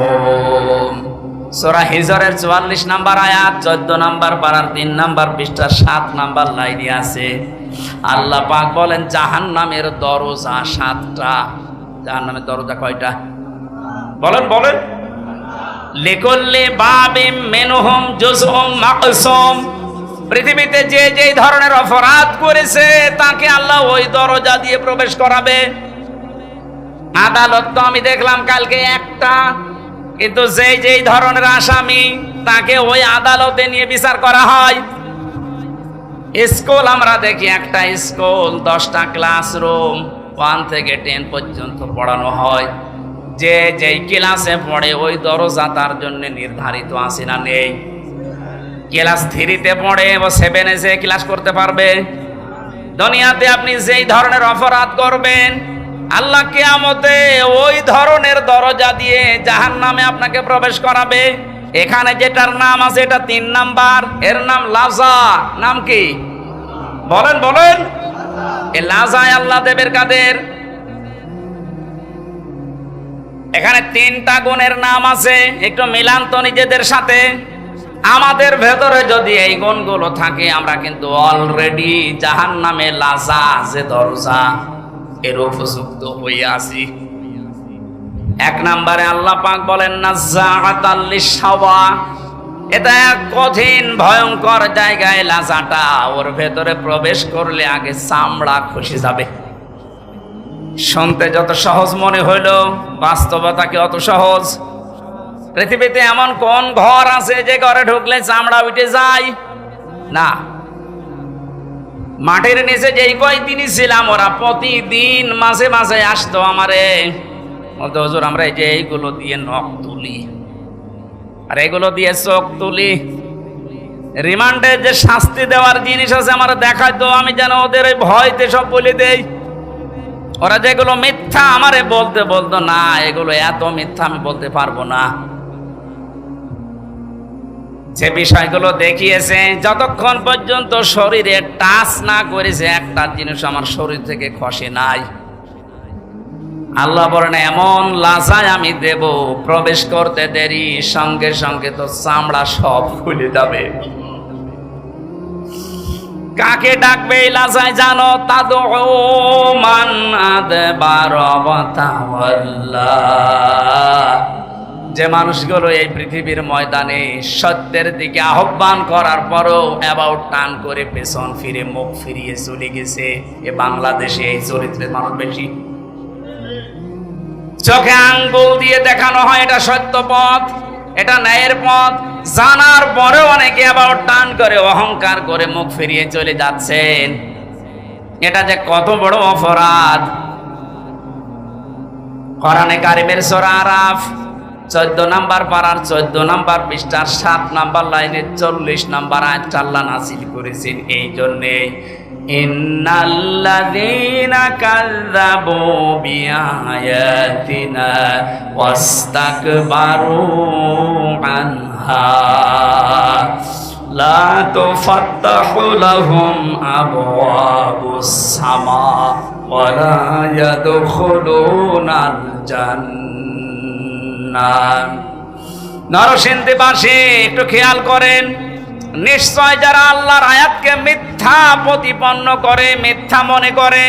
সূরা হিজরের 44 নম্বর আয়াত, 14 নম্বর পারার 3 নম্বর পৃষ্ঠার 7 নম্বর লাইনে আছে। আল্লাহ পাক বলেন জাহান্নামের দরজা 7টা। জাহান্নামের দরজা কয়টা বলেন? বলেন। লিকুল্লি বাবিম মিনহুম জুজউম মাকসুম। পৃথিবীতে যে যে ধরনের অপরাধ করেছে তাকে আল্লাহ ওই দরজা দিয়ে প্রবেশ করাবে। আদালত তো আমি দেখলাম কালকে একটা, কিন্তু যেই যেই ধরনের আসামি তাকে ওই আদালতে নিয়ে বিচার করা হয়। স্কুল আমরা দেখি, একটা স্কুল 10টা ক্লাসরুম, 1 থেকে 10 পর্যন্ত পড়ানো হয়। যে যেই ক্লাসে পড়ে ওই দরজা তার জন্য নির্ধারিত আছে না নেই? ক্লাস 3-তে পড়ে ও 7-এ যে ক্লাস করতে পারবে। দুনিয়াতে আপনি যেই ধরনের অপরাধ করবেন আল্লাহ কিয়ামতে ওই ধরনের দরজা দিয়ে জাহান্নামে আপনাকে প্রবেশ করাবে। এখানে যেটার নাম আছে এটা 3 নাম্বার, এর নাম লাজা। নাম কি বলেন? বলেন। এই লাজায় আল্লাহ দেবের কাদের? এখানে 3টা গুণের নাম আছে, একটু মিলান তো নিজেদের সাথে। আমাদের ভেতরে যদি এই গুণগুলো থাকে আমরা কিন্তু অলরেডি জাহান্নামে লাজা যে দরজা এর উপযুক্ত হয়ে আছি। 1 নম্বরে আল্লাহ পাক বলেন নাযাআতাল লিশাওয়া, এটা এক কঠিন ভয়ঙ্কর জায়গায় লাজাটা। ওর ভেতরে প্রবেশ করলে আগে চামড়া খসে যাবে। শুনতে যত সহজ মনে হইল, বাস্তবতা কি অত সহজ? পৃথিবীতে এমন কোন ঘর আছে যে ঘরে ঢুকলে চামড়া উঠে যায় না? মাটির নিচে যেই কয়দিনই ছিলাম ওরা প্রতিদিন মাঝে মাঝে আসতো আমারে, বলতো হুজুর আমরা এই যে এইগুলো দিয়ে নখ তুলি আর এগুলো দিয়ে চোখ তুলি, রিমান্ডে যে শাস্তি দেওয়ার জিনিস আছে আমার দেখাইতো, আমি যেন ওদের ওই ভয়তে সব বলে দেই। ওরা যেগুলো মিথ্যা আমারে বলতে বলতো না, এগুলো এত মিথ্যা আমি বলতে পারবো না। যে বিষয়গুলো দেখিয়েছে, যতক্ষণ পর্যন্ত শরীরে টাচ না করেছে একটা জিনিস আমার শরীর থেকে খসে নাই। আল্লাহ বলেন এমন লাজায় আমি দেব, প্রবেশ করতে দেরি সঙ্গে সঙ্গে তো চামড়া সব খুলে যাবে। কাকে ডাকবে এই লাজায় জানো? তাদু মান আদবার ওয়া তাওয়াল্লা। যে মানুষগুলো এই পৃথিবীর ময়দানে সত্যের দিকে আহ্বান করার পরও অ্যাবাউট টান করে পেছন ফিরে মুখ ফিরিয়ে চলে গেছে, এ বাংলাদেশে এই চরিত্রের মানুষ বেশি। চোখে আঙ্গুল দিয়ে দেখানো হয় এটা সত্য পথ, এটা ন্যায়ের পথ, জানার পরেও অনেকে অ্যাবাউট টান করে অহংকার করে মুখ ফিরিয়ে চলে যাচ্ছেন। এটা যে কত বড় অপরাধ। কোরআনে কারিমের সূরা আরাফ 14 নম্বর পারার 14 নম্বর পৃষ্ঠার 7 নম্বর লাইনে 40 নম্বর আয়াত আল্লাহ নাযিল করেছেন এই জন্যে, ইন্নাল্লাযীনা কাযযাবু বিআয়াতিনা ওয়াস্তাকবারু আনহা লা তুফাত্তাহু লাহুম আবওয়াবুস সামা ওয়া লা ইয়াদখুলুনাল জান্নাত। নরসিংদীবাসী একটু খেয়াল করেন, নিশ্চয় যারা আল্লাহর আয়াতকে মিথ্যা প্রতিপন্ন করে, মিথ্যা মনে করে।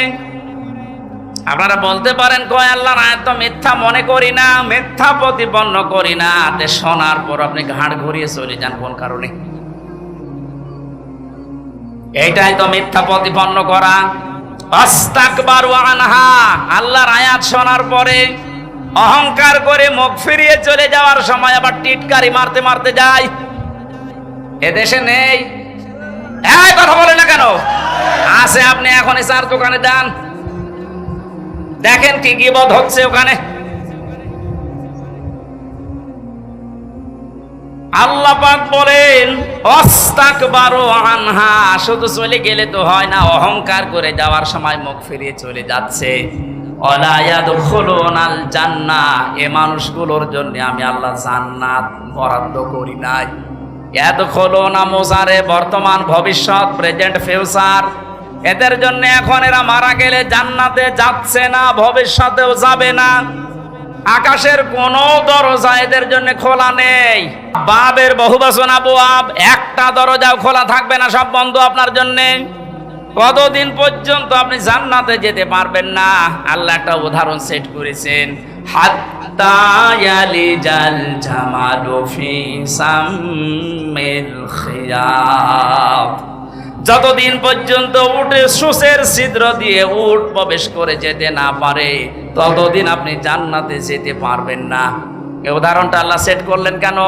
আপনারা বলতে পারেন কয় আল্লাহর আয়াত তো মিথ্যা মনে করি না, মিথ্যা প্রতিপন্ন করি না। শোনার পর আপনি ঘাড় ঘুরিয়ে চলে যান কোন কারণে? এইটাই তো মিথ্যা প্রতিপন্ন করা। আস্তাকবারু আনহা, আল্লাহর আয়াত শোনার পরে অহংকার করে মুখ ফিরিয়ে চলে যাওয়ার সময় আবার টিটকারি মারতে মারতে যায়। এদেশে নেই? এই কথা বলে না কেন? আছে। আপনি এখন চার দোকানে যান, দেখেন কি গীবত হচ্ছে ওখানে। আল্লাহ পাক বলেন অস্তাকবারু আনহা, শুধু চলে গেলে তো হয় না, অহংকার করে যাওয়ার সময় মুখ ফিরিয়ে চলে যাচ্ছে। ওয়ালা ইয়াদখুলুনাল জান্নাহ, এই মানুষগুলোর জন্য আমি আল্লাহ জান্নাত বরাদ্দ করি নাই। ইয়াদখুলুনা মুজারে বর্তমান, ভবিষ্যৎ, প্রেজেন্ট, ফিউচার। এদের জন্য এখন এরা মারা গেলে জান্নাতে যাচ্ছে না, ভবিষ্যতেও যাবে না। আকাশের কোন দরজা এদের জন্য খোলা নেই। বাবের বহুবচন আবওয়াব, একটা দরজাও খোলা থাকবে না, সব বন্ধ আপনার জন্য। কতদিন পর্যন্ত আপনি জান্নাতে যেতে পারবেন না? আল্লাহ একটা উদাহরণ সেট করেছেন, হাত্তা ইয়ালিজাল জামালু ফি সাম্মিল খিয়াব। যতদিন পর্যন্ত উটে সূচের ছিদ্র দিয়ে উট প্রবেশ করে যেতে না পারে, ততদিন আপনি জান্নাতে যেতে পারবেন না। এই উদাহরণটা আল্লাহ সেট করলেন কেন?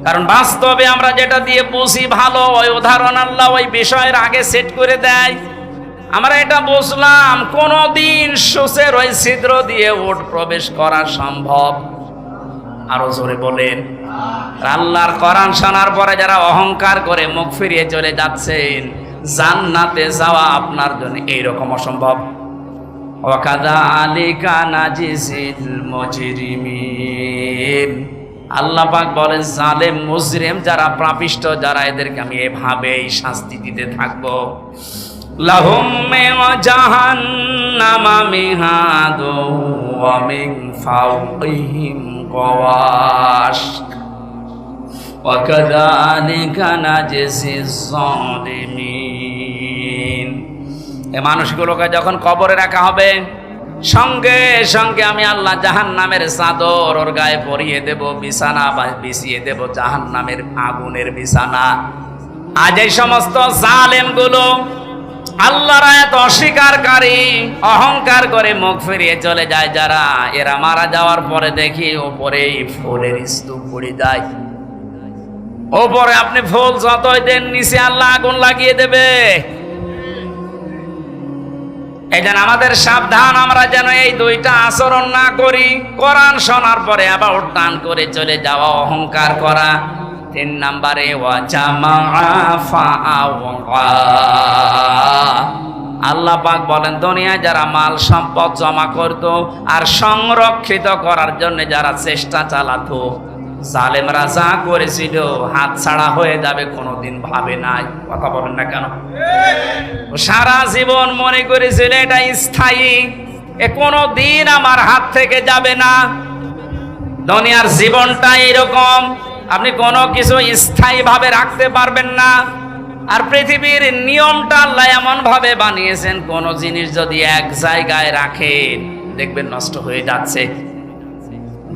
কারণ বাস্তবে আমরা যেটা দিয়ে বুঝি ভালো, ওই উদাহরণ আল্লাহ ওই বিষয়ের আগে সেট করে দেয়। আমরা এটা বুঝলাম কোনদিন সূচের ওই ছিদ্র দিয়ে উট প্রবেশ করা সম্ভব? আরো জোরে বলেন। আল্লাহর কোরআন শোনার পরে যারা অহংকার করে মুখ ফিরিয়ে চলে যাচ্ছেন, জান্নাতে যাওয়া আপনার জন্য এইরকম অসম্ভব। ওয়াকাযালিকা নাজিজিল মুজরিমিন, আল্লাহ পাক বলেন জালেম মুজরিম যারা, পাপিষ্ঠ যারা, এদেরকে আমি এভাবেই শাস্তি দিতে থাকবো। লাহুম মিন জাহান্নামা মিহাদু ওয়া মিন ফাওকিহিম গাওয়াশ ওয়া কাযালিকা নাজজিজ যালিমিন। এই মানুষগুলোকে যখন কবরে রাখা হবে, সঙ্গে সঙ্গে আমি আল্লাহ জাহান্নামের চাদর ওর গায়ে পরিয়ে দেব, বিছানা বিছিয়ে দেব জাহান্নামের আগুনের বিছানা। আজ এই সমস্ত জালেমগুলো, আল্লাহর আয়াত অস্বীকারী, অহংকার করে মুখ ফিরিয়ে চলে যায় যারা, এরা মারা যাওয়ার পরে দেখি ওপরেই ফুলের স্তূপ পড়ে যায়। ওপরে আপনি ফুল যতই দেন, নিচে আল্লাহ আগুন লাগিয়ে দেবে। এই জন্য আমাদের সাবধান, আমরা যেন এই দুইটা আচরণ না করি। কোরআন শোনার পরে আবার টান করে চলে যাওয়া, অহংকার করা। 3 নম্বরে আল্লাহ পাক বলেন দুনিয়ায় যারা মাল সম্পদ জমা করত আর সংরক্ষিত করার জন্য যারা চেষ্টা চালাতো, জালেমরা যা করেছিল হাত ছাড়া হয়ে যাবে কোনোদিন ভাবে নাই। কথা বলেন না কেন? সারা জীবন মনে করেছিল এটা স্থায়ী, এ কোনোদিন আমার হাত থেকে যাবে না। দুনিয়ার জীবনটা এরকম, আপনি কোনো কিছু স্থায়ী ভাবে রাখতে পারবেন না। আর পৃথিবীর নিয়মটা আল্লাহ এমন ভাবে বানিয়েছেন, কোন জিনিস যদি এক জায়গায় রাখেন দেখবেন নষ্ট হয়ে যাচ্ছে।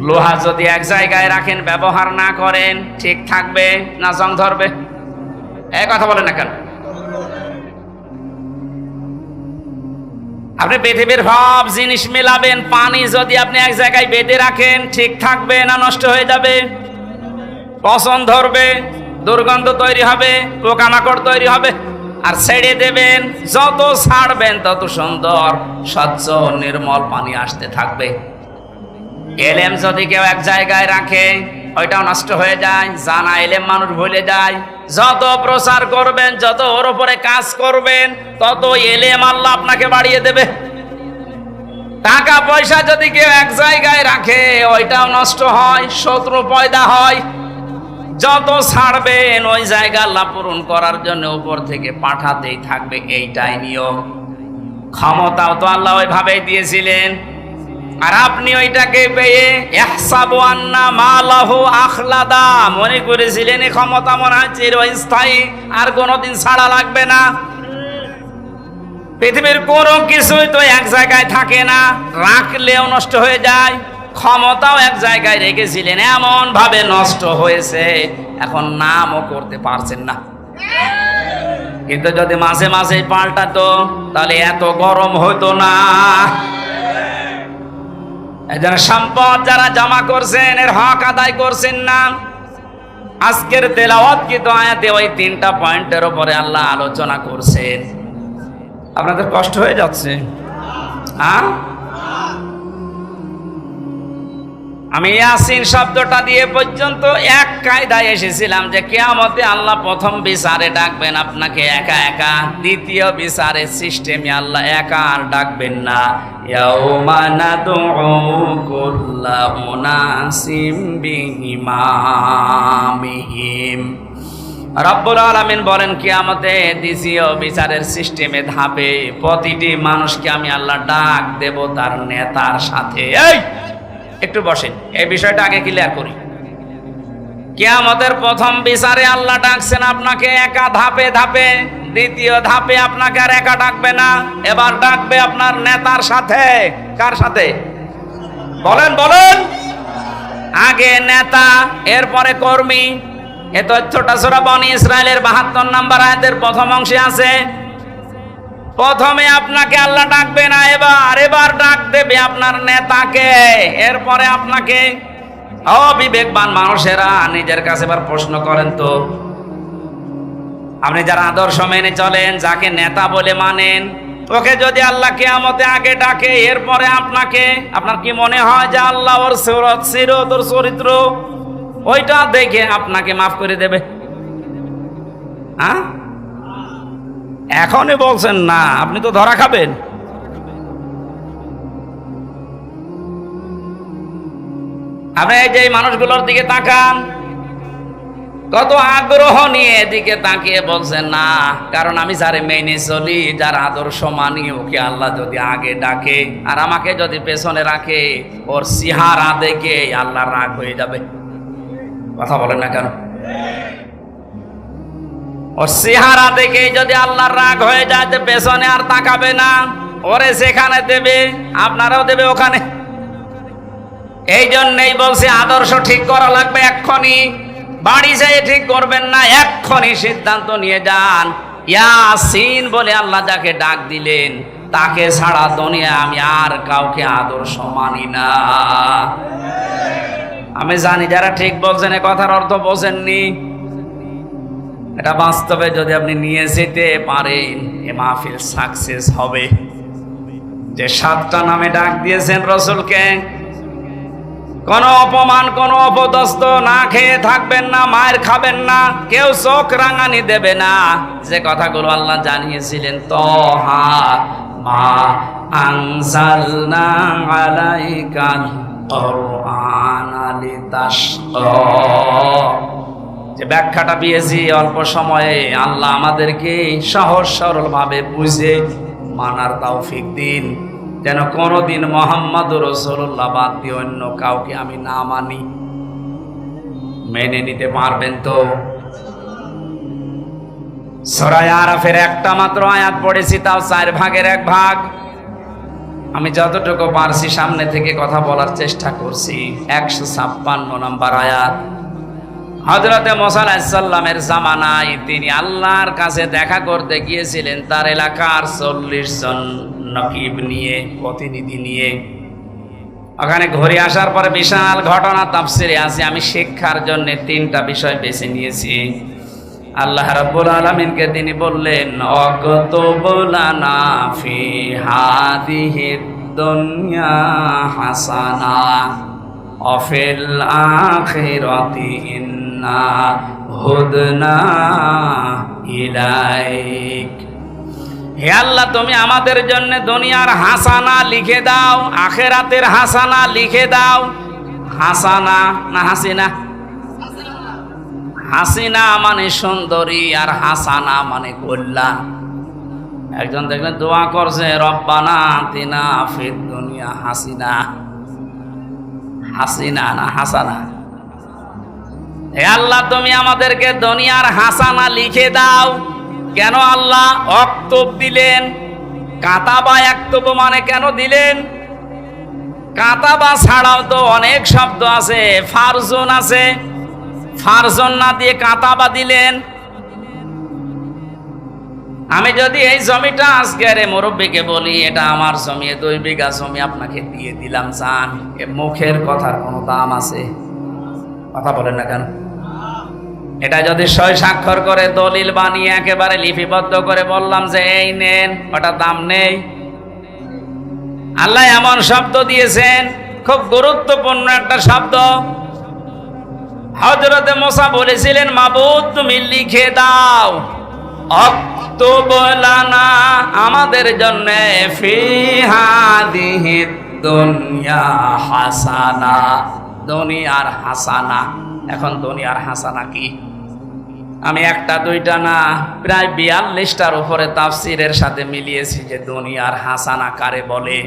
লোহা যদি এক জায়গায় রাখেন, ব্যবহার না করেন, ঠিক থাকবে না জং ধরবে? এই কথা বলেন না কেন? আপনি পৃথিবীর সব জিনিস মেলাবেন, পানি যদি আপনি এক জায়গায় বেঁধে রাখেন, ঠিক থাকবে না নষ্ট হয়ে যাবে? পচন ধরবে, দুর্গন্ধ তৈরি হবে, পোকামাকড় তৈরি হবে। আর ছেড়ে দেবেন, যত ছাড়বেন তত সুন্দর স্বচ্ছ নির্মল পানি আসতে থাকবে। এলেম যদি কেউ এক জায়গায় রাখে, ওইটাও নষ্ট হয়ে যায়। জানা এলেম মানুষ ভুলে যায়। যত প্রচার করবেন, যত ওর উপরে কাজ করবেন, তত এলেম আল্লাহ আপনাকে বাড়িয়ে দেবে। টাকা পয়সা যদি কেউ এক জায়গায় রাখে, ওইটাও নষ্ট হয়, শত্রু পয়দা হয়। যত ছাড়বেন ওই জায়গা আল্লাহ পূরণ করার জন্য উপর থেকে পাঠাতেই থাকবে, এইটাই নিয়ম। ক্ষমতাও তো আল্লাহ ওইভাবেই দিয়েছিলেন। আর আপনি ওইটাকে পেয়ে ইহসাবু আন্না মালাহু আখলাদা, মনে করেছিলেন এই ক্ষমতা মনে হয় চিরস্থায়ী, আর কোনোদিন ছাড়া লাগবে না। পৃথিবীর কোনো কিছুই তো এক জায়গায় থাকে না, রাখলেও নষ্ট হয়ে যায়। ক্ষমতাও এক জায়গায় রেখেছিলেন, এমন ভাবে নষ্ট হয়েছে এখন নামও করতে পারছেন না। কিন্তু যদি মাঝে মাঝে পাল্টাতো তাহলে এত গরম হতো না। এজন্য সম্পদ যারা জমা করছেন এর হক আদায় করছেন না। আজকের তেলাওয়াতকৃত আয়াতে ওই 3টা পয়েন্টের উপরে আল্লাহ আলোচনা করছেন। আপনাদের কষ্ট হয়ে যাচ্ছে? হ্যাঁ, আমি ইয়াসিন শব্দটা দিয়ে পর্যন্ত এক কায়দায় এসেছিলাম যে কিয়ামতে আল্লাহ প্রথম বিচারে ডাকবেন আপনাকে একা একা, দ্বিতীয় বিচারে সিস্টেমে আল্লাহ একা আর ডাকবেন না। ইয়াউমা নাদউ কুল্লা উনাসিম বিইমামিহিম। রব্বুল আলামিন বলেন কিয়ামতে দ্বিতীয় বিচারের সিস্টেমে ধাপে প্রতিটি মানুষকে আমি আল্লাহ ডাক দেব তার নেতার সাথে। এই একটু বসেন, এই বিষয়টা আগে ক্লিয়ার করি। কিয়ামতের প্রথম বিচারে আল্লাহ ডাকছেন আপনাকে একা ধাপে ধাপে, দ্বিতীয় ধাপে আপনাকে আর একা ডাকবে না, এবার ডাকবে আপনার নেতার সাথে। কার সাথে বলেন বলেন? আগে নেতা, এরপরে কর্মী। এ তথ্যটা সূরা বনী ইসরাইলের 72 নম্বর আয়াতের প্রথম অংশে আছে। প্রথমে আপনাকে আল্লাহ ডাকবে না, এবার ডাক দেবে আপনার নেতাকে, এরপরে আপনাকে। অবিবেকবান মানুষেরা নিজের কাছে এবার প্রশ্ন করেন তো, আপনি যারা আদর্শ মেনে চলেন, যাকে নেতা বলে মানেন, ওকে যদি আল্লাহ কিয়ামতে আগে ডাকে এরপরে আপনাকে, আপনার কি মনে হয় যে আল্লাহ ওর সিরত ওর চরিত্র ওইটা দেখে আপনাকে মাফ করে দেবে? হ্যাঁ, এখনই বলছেন না, আপনি তো ধরা খাবেন। আপনি এই যে মানুষগুলোর দিকে তাকান, কত আগ্রহ নিয়ে এদিকে তাকিয়ে বলছেন না, কারণ আমি যারে মেনে চলি, যার আদর্শ মানি, ওকে আল্লাহ যদি আগে ডাকে আর আমাকে যদি পেছনে রাখে, ওর চেহারা দেখে আল্লাহ রাগ হয়ে যাবে। কথা বলেন না কেন? ওর চেহারা দেখে যদি আল্লাহর রাগ হয়ে যায়, পেছনে আর তাকাবে না, ওরে যেখানে দেবে আপনারাও দেবে ওখানে। এই জন্যই বলছে আদর্শ ঠিক করা লাগবে এক্ষুনি। বাড়ি যেয়ে ঠিক করবেন না, এক্ষুনি সিদ্ধান্ত নিয়ে যান। ইয়াসিন বলে আল্লাহ যাকে ডাক দিলেন, তাকে ছাড়া দুনিয়া আমি আর কাউকে আদর্শ মানি না। আমি জানি যারা ঠিক বলছেন এ কথার অর্থ বোঝেননি। এটা বাস্তবে যদি আপনি নিয়ে যেতে পারেন, এ মাহফিল সাকসেস হবে। যে 7টা নামে ডাক দিয়েছেন রসুলকে, কোন অপমান, কোন অপদস্থ না খেয়ে থাকবেন না, মায়ের খাবেন না, কেউ চোখ রাঙানি দেবে না। যে কথাগুলো আল্লাহ জানিয়েছিলেন, তহা মা আনজালনা আলাইকাল কুরআনা লিতাশকা। যে ব্যাখ্যাটা পেয়েছি অল্প সময়ে, আল্লাহ আমাদেরকে সহজ সরল ভাবে বুঝে মানার তৌফিক দিন, যেন কোনোদিন মুহাম্মদুর রাসূলুল্লাহ বাদ দিয়ে অন্য কাউকে আমি না মানি। মেনে নিতে পারবেন তো? সূরা আরাফের একটা মাত্র আয়াত পড়েছি, তাও 4 ভাগের 1 ভাগ। আমি যতটুকু পারছি সামনে থেকে কথা বলার চেষ্টা করছি। 156 নম্বর আয়াত। হযরতে মুসা আলাইহিস সালামের জামানায় তিনি আল্লাহর কাছে দেখা করতে গিয়েছিলেন তার এলাকার 40 জন নকিব নিয়ে, প্রতিনিধি নিয়ে। ওখানে ঘুরে আসার পরে বিশাল ঘটনা তাফসিরে আছে। আমি শিক্ষার জন্য 3টা বিষয় বেছে নিয়েছি। আল্লাহ রাব্বুল আলামিনকে তিনি বললেন, অকতুব লানা ফি হাদিহিদ দুনিয়া হাসানা ওয়া ফিল আখিরাতি ইন্না হুদনা ইলাইক। হে আল্লাহ, তুমি আমাদের জন্য দুনিয়ার হাসানা লিখে দাও, আখিরাতের হাসানা লিখে দাও। হাসানা না হাসিনা? হাসিনা মানে সুন্দরী, আর হাসানা মানে কল্যাণ। একজন দেখলেন দোয়া করছে, রব্বানা আতিনা ফিদ দুনিয়া হাসিনা। হাসিনা না হাসানা? হে আল্লাহ, তুমি আমাদেরকে দুনিয়ার হাসানা লিখে দাও। কেন আল্লাহ অক্তব দিলেন? কাতাবা একতব মানে কেন দিলেন? কাতাবা ছাড়াও তো অনেক শব্দ আছে, ফারজুন আছে, ফারজন না দিয়ে কাতাবা দিলেন। আমি যদি এই জমিটা আজকের মুরব্বীকে বলি এটা আমার জমি, 2 বিঘা জমি আপনাকে দিয়ে দিলাম, জান, এ মুখের কথার কোনো দাম আছে? কথা বলেন না কেন? এটা যদি 6 স্বাক্ষর করে দলিল বানিয়ে একেবারে লিপিবদ্ধ করে বললাম যে এই নেন, ওটা দাম নেই। আল্লাহ এমন শব্দ দিয়েছেন, খুব গুরুত্বপূর্ণ একটা শব্দ। হযরতে মুসা বলেছিলেন, মাবুদ তুমি লিখে দাও, অক্তুব লানা আমাদের জন্য ফি হাদিহিদ দুনিয়া হাসানা, দুনিয়ার হাসানা। এখন দুনিয়ার হাসানা কি? আমি 1টা 2টা না, প্রায় 42টার উপরে তাফসিরের সাথে মিলিয়েছি যে দুনিয়ার হাসানা কারে বলে।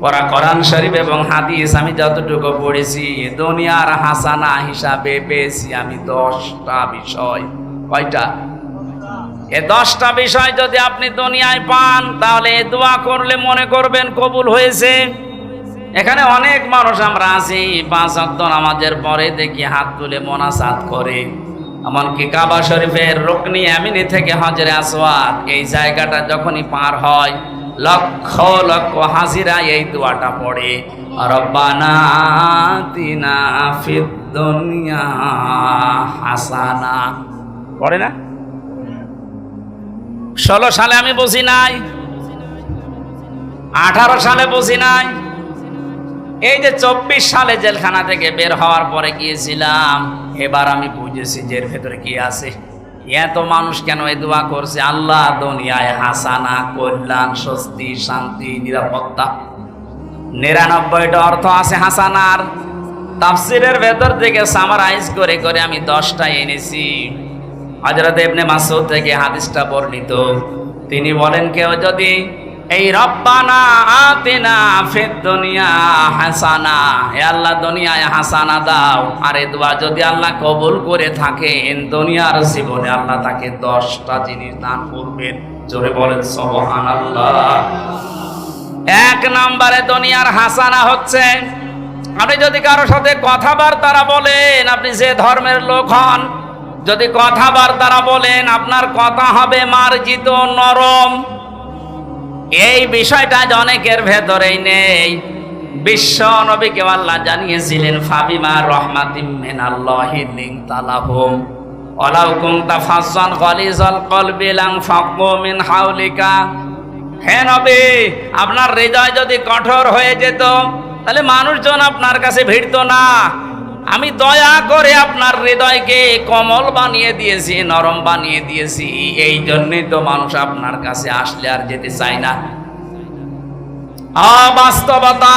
পড়া কোরআন শরীফ এবং হাদিস আমি যতটুকু পড়েছি, দুনিয়ার হাসানা হিসাবে পেয়েছি আমি 10টা বিষয়। কয়টা? এই 10টা বিষয় যদি আপনি দুনিয়ায় পান, তাহলে দোয়া করলে মনে করবেন কবুল হয়েছে। এখানে অনেক মানুষ আমরা আছি, 5 ওয়াক্ত নামাজের পরে দেখি হাত তুলে মোনাজাত করে। এমনকি কাবা শরীফের রুকনি ইয়ামিনি থেকে হজরে আসওয়াদ এই জায়গাটা যখনই পার হয়, লক্ষ লক্ষ হাজিরা এই দোয়াটা পড়ে, রব্বানা আতিনা ফিদ দুনিয়া হাসানা। পড়ে না? 16 সালে আমি বুঝি নাই, 18 সালে বুঝি নাই। এই যে 24 সালে জেলখানা থেকে বের হওয়ার পরে গিয়েছিলাম, এবার আমি বুঝেছি যে এর ভেতরে কি আছে। এত মানুষ কেন এই দোয়া করছে, আল্লাহ দুনিয়ায় হাসানা, কল্যাণ, স্বস্তি, শান্তি, নিরাপত্তা। 99টা অর্থ আছে হাসানার। তাফসিরের ভেতর থেকে সামারাইজ করে করে আমি 10টা এনেছি। হযরত ইবনে মাসউদ থেকে হাদিসটা বর্ণিত। তিনি বলেন, কেউ যদি এই রব্বানা আতিনা ফিদ দুনিয়া হাসানা, হে আল্লাহ দুনিয়ায় হাসানা দাও, আর এই দোয়া যদি আল্লাহ কবুল করে থাকেন, দুনিয়ার জীবনে আল্লাহ তাকে 10টা জিনিস দান করবেন। জোরে বলেন সুবহানাল্লাহ। 1 নম্বরে দুনিয়ার হাসানা হচ্ছে, আপনি যদি কারো সাথে কথাবার্তা বলেন, আপনি যে ধর্মের লোক হন, যদি কথাবার্তা বলেন, আপনার কথা হবে মার্জিত, নরম। এই বিষয়টা অনেকের ভেতরেই নেই। বিশ্ব নবীকে আল্লাহ জানিয়েছিলেন, ফাবিমা রাহমাতিম মিনাল্লাহি লিনতা লাহুম ওয়ালাউ কুনতা ফাজ্জান গালিজাল কলবি লানফাক্কু মিন হাওলিকা। হে নবী, আপনার হৃদয় যদি কঠোর হয়ে যেত, তাহলে মানুষজন আপনার কাছে ভিড়তো না। আমি দয়া করে আপনার হৃদয়কে কোমল বানিয়ে দিয়েছি, নরম বানিয়ে দিয়েছি। এই জন্যই তো মানুষ আপনার কাছে আসলে আর যেতে চায় না। অবাস্তবতা,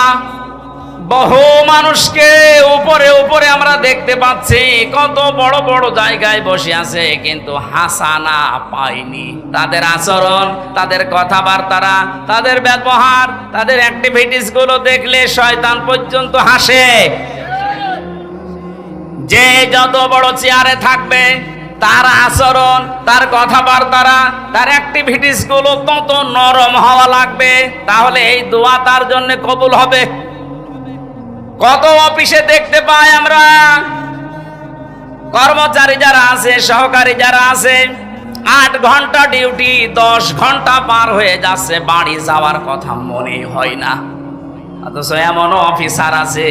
বহু মানুষকে উপরে উপরে আমরা দেখতে পাচ্ছি, কত বড় বড় জায়গায় বসে আছে, কিন্তু হাসানা পাইনি। তাদের আচরণ, তাদের কথাবার্তা, তাদের ব্যবহার, তাদের অ্যাক্টিভিটিস গুলো দেখলে শয়তান পর্যন্ত হাসে। যে যত বড় চেয়ারে থাকবে, তার আচরণ, তার কথাবার্তা, তার অ্যাক্টিভিটিস গুলো তত নরম হওয়া লাগবে, তাহলে এই দোয়া তার জন্য কবুল হবে। কত অফিসে দেখতে পাই আমরা, কর্মচারী যারা আছে, সহকারী যারা আছে, 8 ঘন্টা ডিউটি, 10 ঘন্টা পার হয়ে যাচ্ছে, বাড়ি যাওয়ার কথা মনে হয় না। অথচ এমনও অফিসার আছে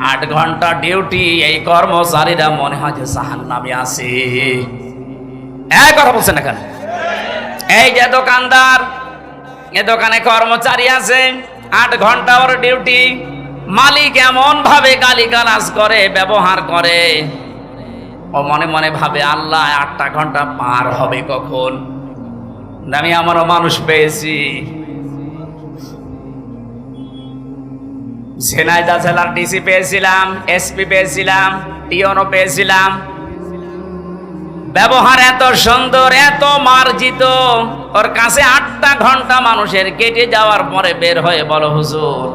8 ঘন্টা ডিউটি, এই কর্মচারীরা মনে হয় যে জাহান্নামে আছে। এক কথা বলছেন না কেন? এই যে দোকানদার, এ দোকানে কর্মচারী আছে, 8 ঘন্টা ওর ডিউটি, মালিক এমন ভাবে গালিগালাজ করে, ব্যবহার করে, ও মনে মনে ভাবে আল্লাহ 8টা ঘন্টা পার হবে কখন। আমি আমারও মানুষ পেয়েছি, ঝিনাইদহ জেলার ডিসি পেয়েছিলাম, এসপি পেয়েছিলাম, টিওনও পেয়েছিলাম। ব্যবহার এত সুন্দর, এত মার্জিত, ওর কাছে 8টা ঘন্টা মানুষের কেটে যাওয়ার পরে বের হয়ে বলো হুজুর,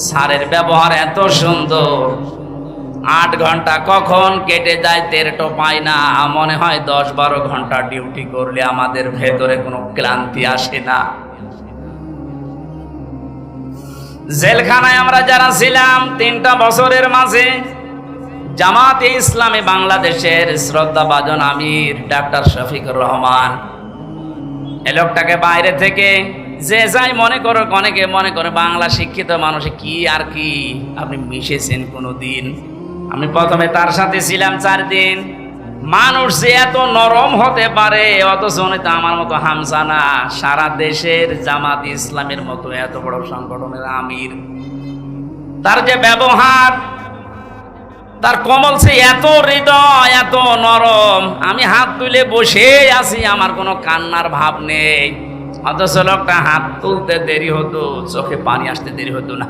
স্যারের ব্যবহার এত সুন্দর, 8 ঘন্টা কখন কেটে যায় টেরটো পাই না। মনে হয় 10-12 ঘন্টা ডিউটি করলে আমাদের ভেতরে কোনো ক্লান্তি আসে না। জেলখানায় আমরা যারা ছিলাম 3টা বছরের মাঝে, জামাতে ইসলামী বাংলাদেশের শ্রদ্ধাভাজন আমির ডাক্তার শফিকুর রহমান, এ লোকটাকে বাইরে থেকে যে যাই মনে করো, অনেকে মনে করে বাংলা শিক্ষিত মানুষে কি আর কি, আপনি মিশেছেন কোনো দিন? আমি প্রথমে তার সাথে ছিলাম 4 দিন। মানুষ যে এত নরম হতে পারে, অথচ উনি তো আমার মতো হামজা না, সারা দেশের জামাত ইসলামের মতো এত বড় সংগঠনের আমির। তার যে ব্যবহার, তার কমল সে এত হৃদয়, এত নরম, আমি হাত তুলে বসে আছি, আমার কোনো কান্নার ভাব নেই। অথচ লোকটা হাত তুলতে দেরি হতো, চোখে পানি আসতে দেরি হতো না।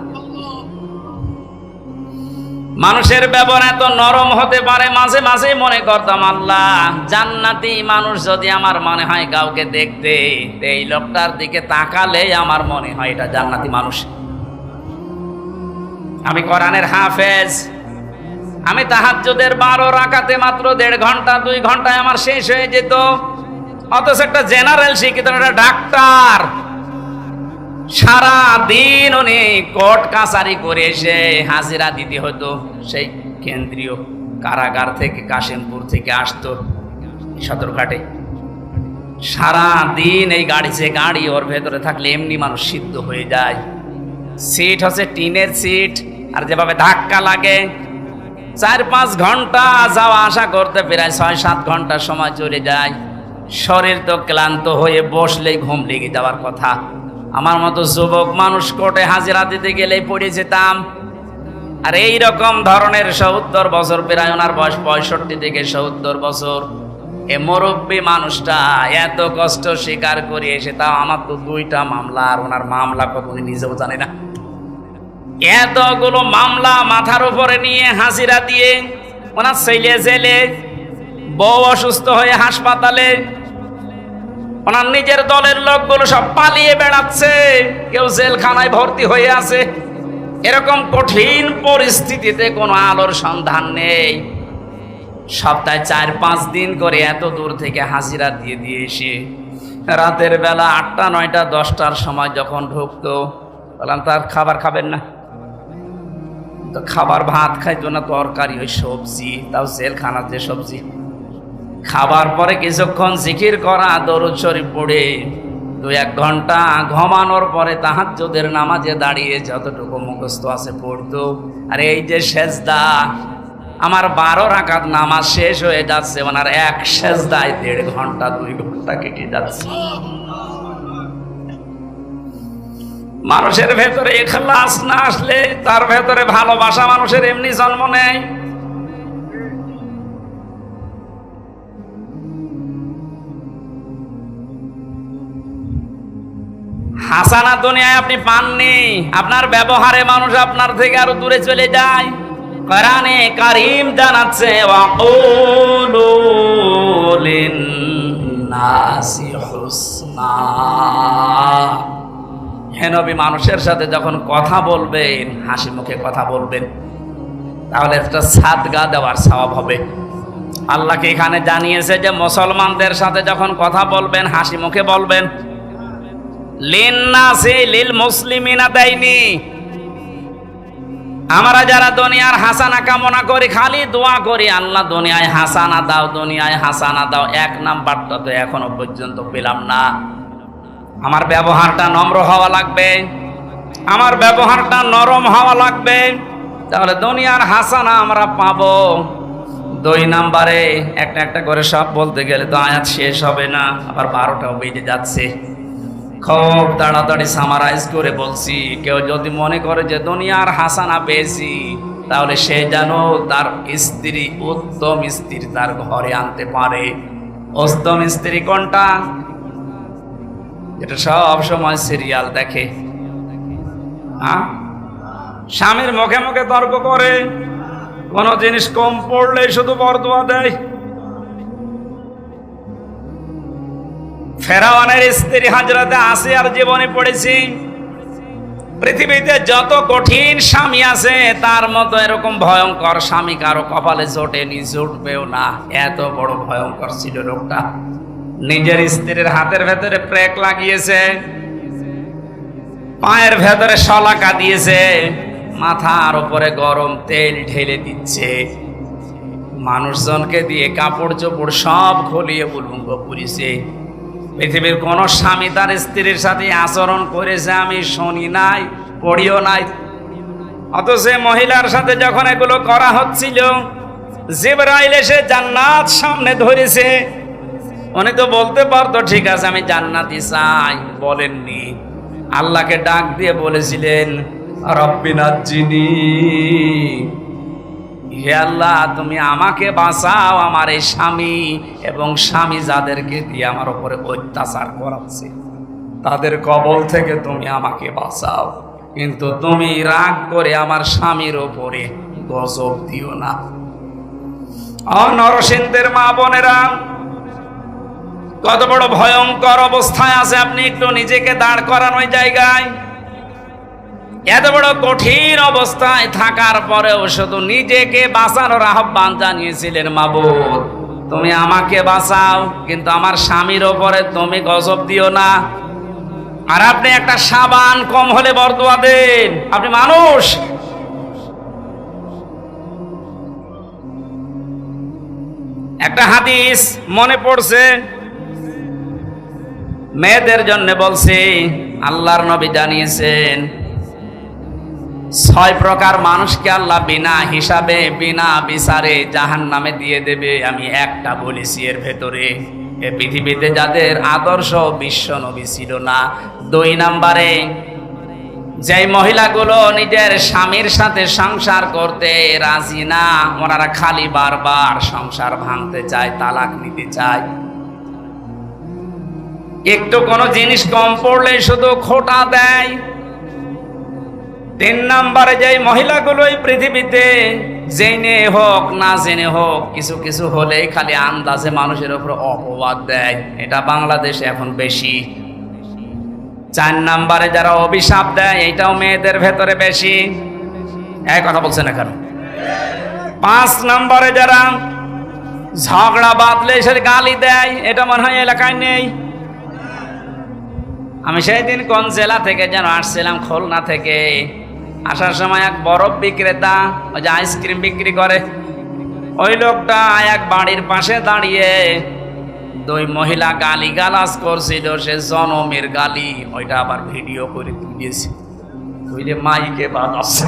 মানুষের ব্যবহার এত নরম হতে পারে, মাঝে মাঝে মনে করতাম আল্লাহ, জান্নাতি মানুষ যদি আমার মনে হয় কাউকে দেখতে, এই লোকটার দিকে তাকালে আমার মনে হয় এটা জান্নাতি মানুষ। আমি কোরআনের হাফেজ, আমি তাহাজ্জুদের 12 রাকাতে মাত্র 1.5 ঘন্টা 2 ঘন্টায় আমার শেষ হয়ে যেত। অথচ একটা জেনারেল শিক্ষিত একটা ডাক্তার, সারা দিন উনি কোর্ট কাছারি করে এসে হাজিরা দিতে হতো, সেই কেন্দ্রীয় কারাগার থেকে, কাশিমপুর থেকে আসতো সদরঘাটে। সারা দিন এই গাড়ি ওর ভেতরে থাকলে এমনি মানুষ সিদ্ধ হয়ে যায়। সিট হচ্ছে টিনের সিট, আর যেভাবে ধাক্কা লাগে, 4-5 ঘন্টা যাওয়া আসা করতে প্রায় 6-7 ঘন্টা সময় চলে যায়। শরীর তো ক্লান্ত হয়ে বসলেই ঘুম লেগে যাওয়ার কথা। আমার মতো যুবক মানুষ কোর্টে হাজিরা দিতে গেলেই পড়ে যেতাম। আর এই রকম ধরনের 70 বছর, প্রায় ওনার বয়স 65 থেকে 70 বছর, এ মুরব্বী মানুষটা এত কষ্ট স্বীকার করে এসে, তাও আমার তো 2টা মামলা, আর ওনার মামলা কত উনি নিজেও জানে না। এতগুলো মামলা মাথার উপরে নিয়ে হাজিরা দিয়ে, ওনার ছেলে জেলে, বউ অসুস্থ হয়ে হাসপাতালে, ওনার নিজের দলের লোকগুলো সব পালিয়ে বেড়াচ্ছে, কেউ জেলখানায় ভর্তি হয়ে আছে। এরকম কঠিন পরিস্থিতিতে কোনো আলোর সন্ধান নেই। সপ্তাহে 4-5 দিন করে এত দূর থেকে হাজিরা দিয়ে এসে রাতের বেলা 8টা 9টা 10টার সময় যখন ঢুকতো, বললাম তার খাবার খাবেন না? তো খাবার ভাত খাইতো না, তরকারি ওই সবজি, তাও জেলখানার যে সবজি। খাবার পরে কিছুক্ষণ জিকির করা, দরুদ শরীফ পড়ে 2-1 ঘন্টা ঘুমানোর পরে তাহাজ্জুদের নামাজে দাঁড়িয়ে যতটুকু মুখস্থ আছে পড়তো। আর এই যে সেজদা, আমার 12 রাকাত নামাজ শেষ হয়ে যাচ্ছে, ওনার এক সেজদায় 1.5 ঘন্টা 2 ঘন্টা কেটে যাচ্ছে। মানুষের ভেতরে ইখলাস না আসলে, তার ভেতরে ভালোবাসা মানুষের এমনি জন্ম নেয়। হাসানা দুনিয়ায় আপনি পাননি, আপনার ব্যবহারে মানুষ আপনার থেকে আরো দূরে চলে যায়। কোরআনে কারীম জানাচ্ছে ওয়াকুলু লিন-নাসি হুসনা। হে নবী, মানুষের সাথে যখন কথা বলবেন হাসি মুখে কথা বলবেন, তাহলে একটা সাদগা দেওয়ার সওয়াব হবে। আল্লাহকে এখানে জানিয়েছে যে মুসলমানদের সাথে যখন কথা বলবেন হাসি মুখে বলবেন। লিন-নাসি লিল মুসলিমিনা দেয়নি। আমরা যারা দুনিয়ার হাসানা কামনা করি, খালি দোয়া করি আল্লাহ দুনিয়ায় হাসানা দাও, দুনিয়ায় হাসানা দাও, এক নাম্বারটা তো এখনো পর্যন্ত পেলাম না। আমার ব্যবহারটা নম্র হওয়া লাগবে, আমার ব্যবহারটা নরম হওয়া লাগবে, তাহলে দুনিয়ার হাসানা আমরা পাবো। 2 নাম্বারে একটা একটা করে সব বলতে গেলে তো আয়াত শেষ হবে না, আবার 12টাও বেজে যাচ্ছে। খুব তাড়াতাড়ি সামারাইজ করে বলছি, কেউ যদি মনে করে যে দুনিয়ার হাসানা পেয়েছি, তাহলে সে যেন তার স্ত্রী, উত্তম স্ত্রী তার ঘরে আনতে পারে। উত্তম স্ত্রী কোনটা? যেটা সব সময় সিরিয়াল দেখে, স্বামীর মুখে মুখে তর্ক করে, কোন জিনিস কম পড়লে শুধু বরদোয়া দেয়। ফেরাউনের স্ত্রী হযরতে আসিয়ার জীবনে পড়েছি, পৃথিবীতে যত কঠিন স্বামী আছে তার মতো এরকম ভয়ঙ্কর স্বামী কারো কপালে জোটেনি, জুটবেও না। এত বড় ভয়ঙ্কর ছিল লোকটা। নিজের স্ত্রীর হাতের ভেতরে প্রেক লাগিয়েছে, পায়ের ভেতরে শলাকা দিয়েছে, মাথার উপরে গরম তেল ঢেলে দিচ্ছে, মানুষজনকে দিয়ে কাপড় চোপড় সব খুলিয়ে উলঙ্গ পুরিছে। পৃথিবীর কোন স্বামী তার স্ত্রীর সাথে আচরণ করেছে আমি শুনি নাই, পড়িও নাই। অথচ মহিলার সাথে যখন এগুলো করা হচ্ছিল, জিবরাইল এসে জান্নাত সামনে ধরেছে। উনি তো বলতে পারতো ঠিক আছে আমি জান্নাতি চাই, বলেননি। আল্লাহকে ডাক দিয়ে বলেছিলেন রব্বি নাজ্জিনি, হে আল্লাহ তুমি আমাকে বাঁচাও, আমার এই স্বামী এবং স্বামী যাদেরকে দিয়ে আমার উপরে অত্যাচার করাচ্ছে তাদের কবল থেকে তুমি আমাকে বাঁচাও, কিন্তু তুমি রাগ করে আমার স্বামীর উপরে গজব দিও না। নরসিংদের মা বোনেরা, কত বড় ভয়ঙ্কর অবস্থায় আছে আপনি একটু নিজেকে দাঁড় করান ওই জায়গায়। এত বড় কঠিন অবস্থায় থাকার পরেও শুধু নিজেকে বাঁচানোর আহ্বান জানিয়েছিলেন, মাবুদ তুমি আমাকে বাঁচাও, কিন্তু আমার স্বামীর ওপরে তুমি গজব দিও না। আর আপনি একটা সাবান কম হলে বরদোয়া দেন, আপনি মানুষ। একটা হাদিস মনে পড়ছে, মেয়েদের জন্য বলছি, আল্লাহর নবী জানিয়েছেন 6 প্রকার মানুষকে আল্লাহ বিনা হিসাবে বিনা বিচারে জাহান্নামে দিয়ে দেবে। আমি একটা বলেছি এর ভেতরে, এ পৃথিবীতে যাদের আদর্শ বিশ্ব নবী ছিল না। 2 নাম্বারে যে মহিলাগুলো নিজের স্বামীর সাথে সংসার করতে রাজি না, ওনারা খালি বারবার সংসার ভাঙতে চায়, তালাক নিতে চায়। একটু কোনো জিনিস কম পড়লে শুধু খোঁটা দেয়। 3 নাম্বারে যে মহিলাগুলো এই পৃথিবীতে জেনে হোক না জেনে হোক কিছু কিছু হলেই খালি আন্দাজে মানুষের উপর অপবাদ দেয়, এটা বাংলাদেশে এখন বেশি। 4 নাম্বারে যারা অভিশাপ দেয়, এটাও মেয়েদের ভেতরে বেশি। এক কথা বলছেন না কেন? 5 নাম্বারে যারা ঝগড়া বাঁধলে সে গালি দেয়, এটা মনে হয় এলাকায় নেই। আমি সেই দিন কোন জেলা থেকে যেন আসছিলাম, খুলনা থেকে। আসার সময় এক বরফ বিক্রেতা, ওই যে আইসক্রিম বিক্রি করে, ওই লোকটা এক বাড়ির পাশে দাঁড়িয়ে 2 মহিলা গালি গালাজ করছিল, সে জনমের গালি, ওইটা আবার ভিডিও করে তুলেছে, তুইলে মাইকে বাজাচ্ছে।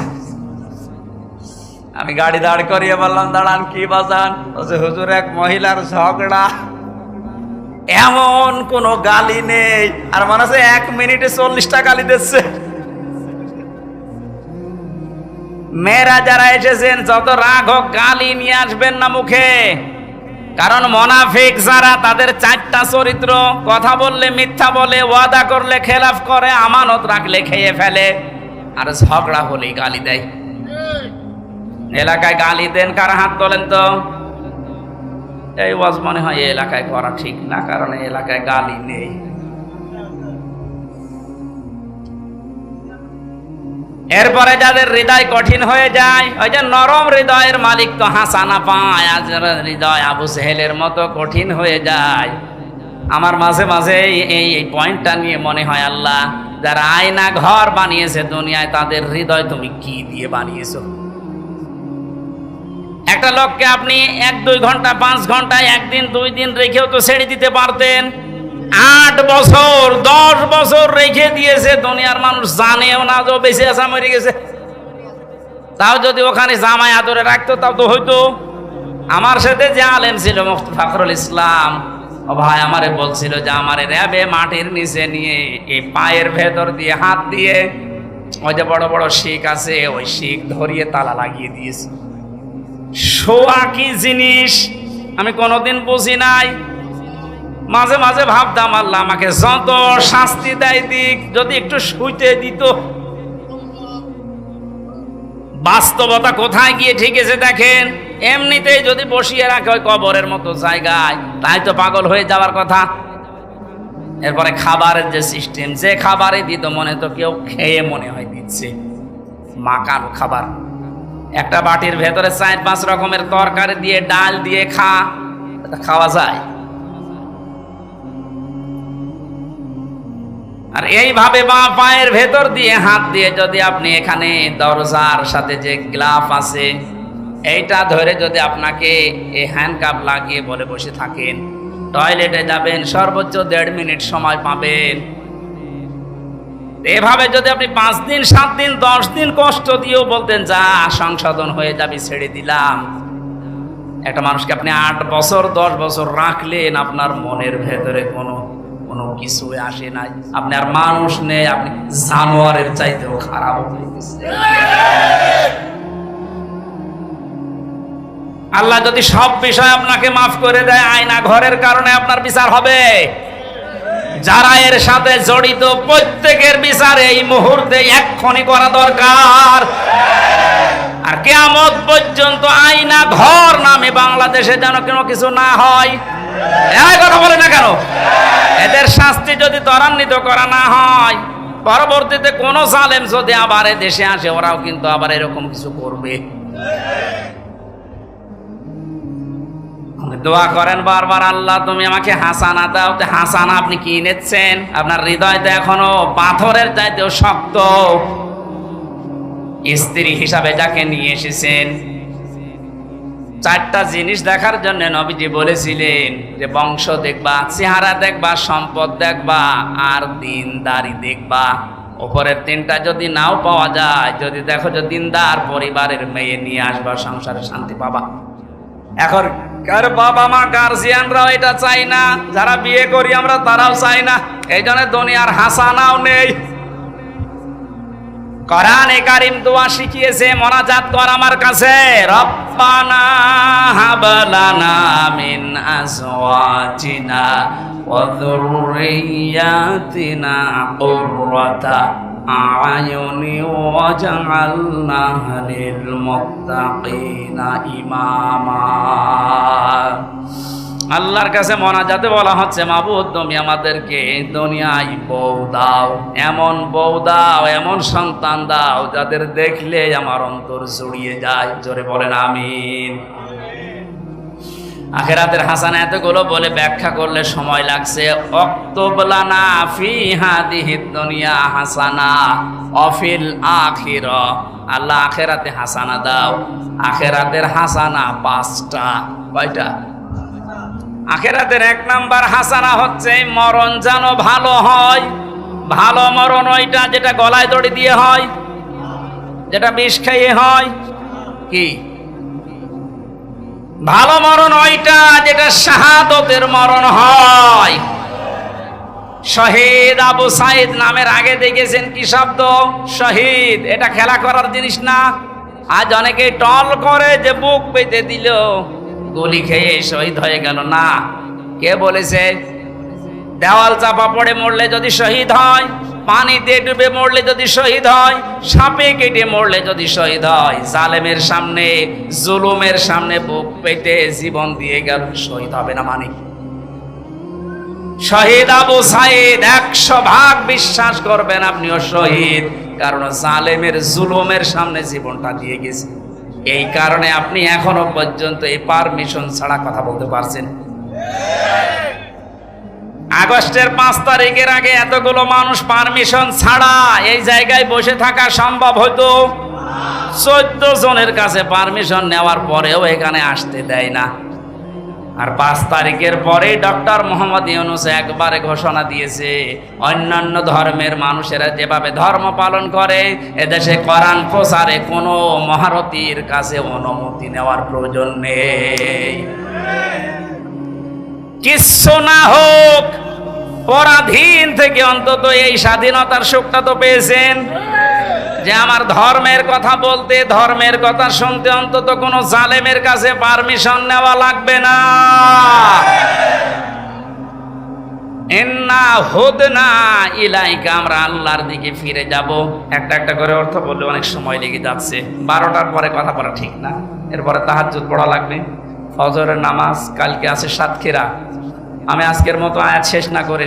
আমি গাড়ি দাঁড় করিয়ে বললাম দাঁড়ান, কি বাজান? বলছে হুজুর এক মহিলার ঝগড়া, এমন কোন গালি নেই, আর মনে হচ্ছে 1 মিনিটে 40টা গালি দিচ্ছে। মেয়েরা যারা এসেছেন, যত রাগ হোক গালি নিয়ে আসবেন না মুখে, কারণ মুনাফিক যারা, তাদের চারটা চরিত্র: কথা বললে মিথ্যা বলে, ওয়াদা করলে খেলাফ করে, আমানত রাখলে খেয়ে ফেলে, আর ঝগড়া হলেই গালি দেয়। এলাকায় গালি দেন কার? হাত তোলেন তো। এই ওয়াজ মনে হয় এই এলাকায় করা ঠিক না, কারণ এই এলাকায় গালি নেই। এরপরে যাদের হৃদয় কঠিন হয়ে যায়, ওই যে নরম হৃদয়ের মালিক তো হাসানা পায়, আর যারা হৃদয় আবু সেহেলের মতো কঠিন হয়ে যায়। আমার মাঝে মাঝে এই পয়েন্টটা নিয়ে মনে হয়, আল্লাহ যারা আয়না ঘর বানিয়েছে দুনিয়ায়, তাদের হৃদয় তুমি কি দিয়ে বানিয়েছো? একটা লোককে আপনি 1-2 ঘন্টা 5 ঘন্টা, 1 দিন 2 দিন রেখেও তো ছেড়ে দিতে পারতেন। 8 বছর 10 বছর রেখে দিয়েছে, দুনিয়ার মানুষ জানেও না যে বেঁচে আছে, মরে গেছে। তাও যদি ওখানে জামাই আদরে রাখতো তাও তো হইতো। আমার সাথে যে আলেম ছিল মুফতি ফখরুল ইসলাম, ও ভাই আমারে বলছিল যে আমারে র্যাবে মাটির নিচে নিয়ে এই পায়ের ভেতর দিয়ে হাত দিয়ে ওই যে বড় বড় শিক আছে, ওই শিক ধরিয়ে তালা লাগিয়ে দিয়েছে। শোয়া কি জিনিস আমি কোনোদিন বুঝি নাই। মাঝে মাঝে ভাবতাম, আল্লাহ আমাকে যত শাস্তি দেয় দিক, যদি একটু শুইতে দিত। বাস্তবতা কোথায় গিয়ে ঠেকেছে দেখেন। এমনিতেই যদি বসিয়ে রাখে ওই কবরের মতো জায়গায়, তাই তো পাগল হয়ে যাওয়ার কথা। এরপরে খাবারের যে সিস্টেম, যে খাবারে দিত মনে তো কেউ খেয়ে মনে হয় দিচ্ছে মাকানো খাবার। একটা বাটির ভেতরে 4-5 রকমের তরকারি দিয়ে, ডাল দিয়ে খাওয়া যায়? আর এইভাবে বা পায়ের ভেতর দিয়ে হাত দিয়ে যদি আপনি এখানে দরজার সাথে যে গ্লাভ আছে এইটা ধরে যদি আপনাকে এই হ্যান্ডকাপ লাগিয়ে বলে বসে থাকেন, টয়লেটে যাবেন সর্বোচ্চ 1.5 মিনিট সময় পাবেন। এভাবে যদি আপনি 5 দিন 7 দিন 10 দিন কষ্ট দিয়েও বলতেন যা সংশোধন হয়ে যাবে, ছেড়ে দিলাম, একটা মানুষকে আপনি 8 বছর 10 বছর রাখলেন, আপনার মনের ভেতরে কোনো কিছু আসে নাই, আপনি আর মানুষ নেই, আপনি জানোয়ারের চাইতেও খারাপ হয়ে গেছে। আল্লাহ যদি সব বিষয় আপনাকে মাফ করে দেয়, আয়না ঘরের কারণে আপনার বিচার হবে। যারা এর সাথে জড়িত প্রত্যেকের বিচার এই মুহূর্তে এক্ষুনি করা দরকার। আর কিয়ামত পর্যন্ত আয়না ঘর নামে বাংলাদেশে যেন কোনো কিছু না হয়। এই কথা বলে না কেন? এদের শাস্তি যদি ত্বরান্বিত করা না হয়, পরবর্তীতে কোন জালেম যদি আবার দেশে আসে, ওরাও কিন্তু আবার এরকম কিছু করবে। দোয়া করেন বারবার, আল্লাহ তুমি আমাকে হাসানা দাও। তো হাসানা আপনি কি নিচ্ছেন? আপনার হৃদয় তো এখনো পাথরের চাইতেও শক্ত। স্ত্রী হিসাবে যাকে নিয়ে এসেছেন, 4টা জিনিস দেখার জন্য নবীজি বলেছিলেন যে বংশ দেখবা, চেহারা দেখবা, সম্পদ দেখবা, আর দিনদারি দেখবা। উপরের 3টা যদি নাও পাওয়া যায়, যদি দেখো যে দিনদার পরিবারের মেয়ে নিয়ে আসবা, সংসারে শান্তি পাবা। এখন কার বাবা মা গার্জিয়ানরাও এটা চাই না, যারা বিয়ে করি আমরা তারাও চাই না। এই জন্য দুনিয়ার হাসানাও নেই। কোরআনে কারীম দোয়া শিখিয়েছে, মোনাজাত কর আমার কাছে, রব্বানা হাব লানা মিন আজওয়াজিনা ওয়া যুররিয়াতিনা কুররাতা আ'য়ুনি ওয়াজআলনা লিল মুত্তাকিনা ইমামা। আল্লাহর কাছে মোনাজাতে বলা হচ্ছে, মাবুদ তুমি আমাদেরকে দুনিয়ায় বউ দাও, এমন বউ দাও, এমন সন্তান দাও যাদের দেখলে আমার অন্তর জুড়িয়ে যায়। জোরে বলেন আমিন। আখিরাতের হাসানা এতগুলো বলে ব্যাখ্যা করলে সময় লাগছে। অক্তুব লানা ফি হাদিহিদ দুনিয়া হাসানা ওয়া ফিল আখিরা, আল্লাহ আখিরাতে হাসানা দাও। আখিরাতের হাসানা 5টা। কয়টা? আখিরাতের 1 নাম্বার হাসানা হচ্ছে মরণ যেন ভালো হয়। ভালো মরণ ওইটা যেটা গলায় দড়ি দিয়ে হয়, যেটা বিষ খাইয়ে হয়। কি ভালো মরণ? ওইটা যেটা শাহাদতের মরণ হয়। শহীদ আবু সাইদ নামের আগে দেখেছেন কি শব্দ? শহীদ। এটা খেলা করার জিনিস না। আজ অনেকে টল করে যে বুক পেতে দিল, গুলি খেয়ে শহীদ হয়ে গেল না। কে বলেছে দেওয়াল চাপা পড়ে মরলে যদি শহীদ হয়, পানিতে ডুবে মরলে যদি শহীদ হয়, সাপে কেটে মরলে যদি শহীদ হয়, জালেমের সামনে জুলুমের সামনে বুক পেতে জীবন দিয়ে গেল, শহীদ হবে না? মানে শহীদ আবু সাইদ 100% বিশ্বাস করবেন আপনিও শহীদ, কারণ জালেমের জুলুমের সামনে জীবনটা দিয়ে গেছে। এই কারণে আপনি এখনো পর্যন্ত এই পারমিশন ছাড়া কথা বলতে পারছেন। আগস্টের 5 তারিখের আগে এতগুলো মানুষ পারমিশন ছাড়া এই জায়গায় বসে থাকা সম্ভব হতো? 14 জনের কাছে পারমিশন নেওয়ার পরেও এখানে আসতে দেয় না। আর 5 তারিখের পরে ডক্টর মোহাম্মদ ইউনূস একবারে ঘোষণা দিয়েছে, অন্যান্য ধর্মের মানুষেরা যেভাবে ধর্ম পালন করে এদেশে কোরআন প্রচারে কোনো মহারথীর কাছে অনুমতি নেওয়ার প্রয়োজন নেই। কিচ্ছু না হোক, পরাধীন থেকে অন্তত এই স্বাধীনতার সুখটা তো পেয়েছেন, যে আমার ধর্মের কথা বলতে, ধর্মের কথা শুনতে অন্তত কোনো জালেমের কাছে পারমিশন নেওয়া লাগবে না। ইন্না হুদনা ইলাইকা, আমরা আল্লাহর দিকে ফিরে যাব। একটা একটা করে অর্থ বললে অনেক সময় লেগে যাচ্ছে। 12টার পরে কথা বলা ঠিক না, এরপরে তাহাজ্জুদ পড়া লাগবে, ফজরের নামাজ, কালকে আছে সাতক্ষীরা। আমি আজকের মতো আয়াত শেষ না করে,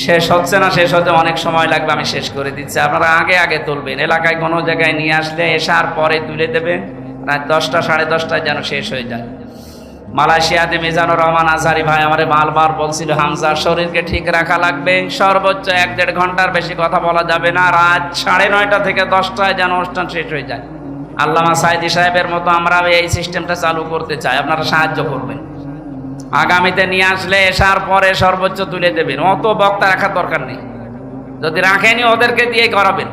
শেষ হচ্ছে না, শেষ হতে অনেক সময় লাগবে, আমি শেষ করে দিচ্ছি। আপনারা আগে আগে তুলবেন, এলাকায় কোনো জায়গায় নিয়ে আসলে এসার পরে তুলে দেবেন, রাত 10টা 10:30টায় যেন শেষ হয়ে যায়। মালয়েশিয়াতে মিজানুর রহমান আজহারি ভাই আমারে বারবার বলছিল, হামজার শরীরকে ঠিক রাখা লাগবে, সর্বোচ্চ 1-1.5 ঘন্টার বেশি কথা বলা যাবে না, রাত 9:30 থেকে 10টায় যেন অনুষ্ঠান শেষ হয়ে যায়। আল্লামা সাইদি সাহেবের মতো আমরা এই সিস্টেমটা চালু করতে চাই, আপনারা সাহায্য করবেন। আগামীতে নিয়ে আসলে এসার পরে সর্বোচ্চ তুলে দেবেন, অত বক্তা রাখার দরকার নেই, যদি রাখেনি ওদেরকে দিয়ে করাবেন।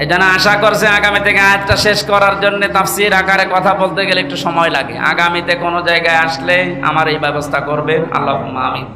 এজন্য আশা করছে আগামী থেকে আয়াতটা শেষ করার জন্য তাফসীর আকারে কথা বলতে গেলে একটু সময় লাগে। আগামীতে কোনো জায়গায় আসলে আমার এই ব্যবস্থা করবে। আল্লাহুম্মা আমিন।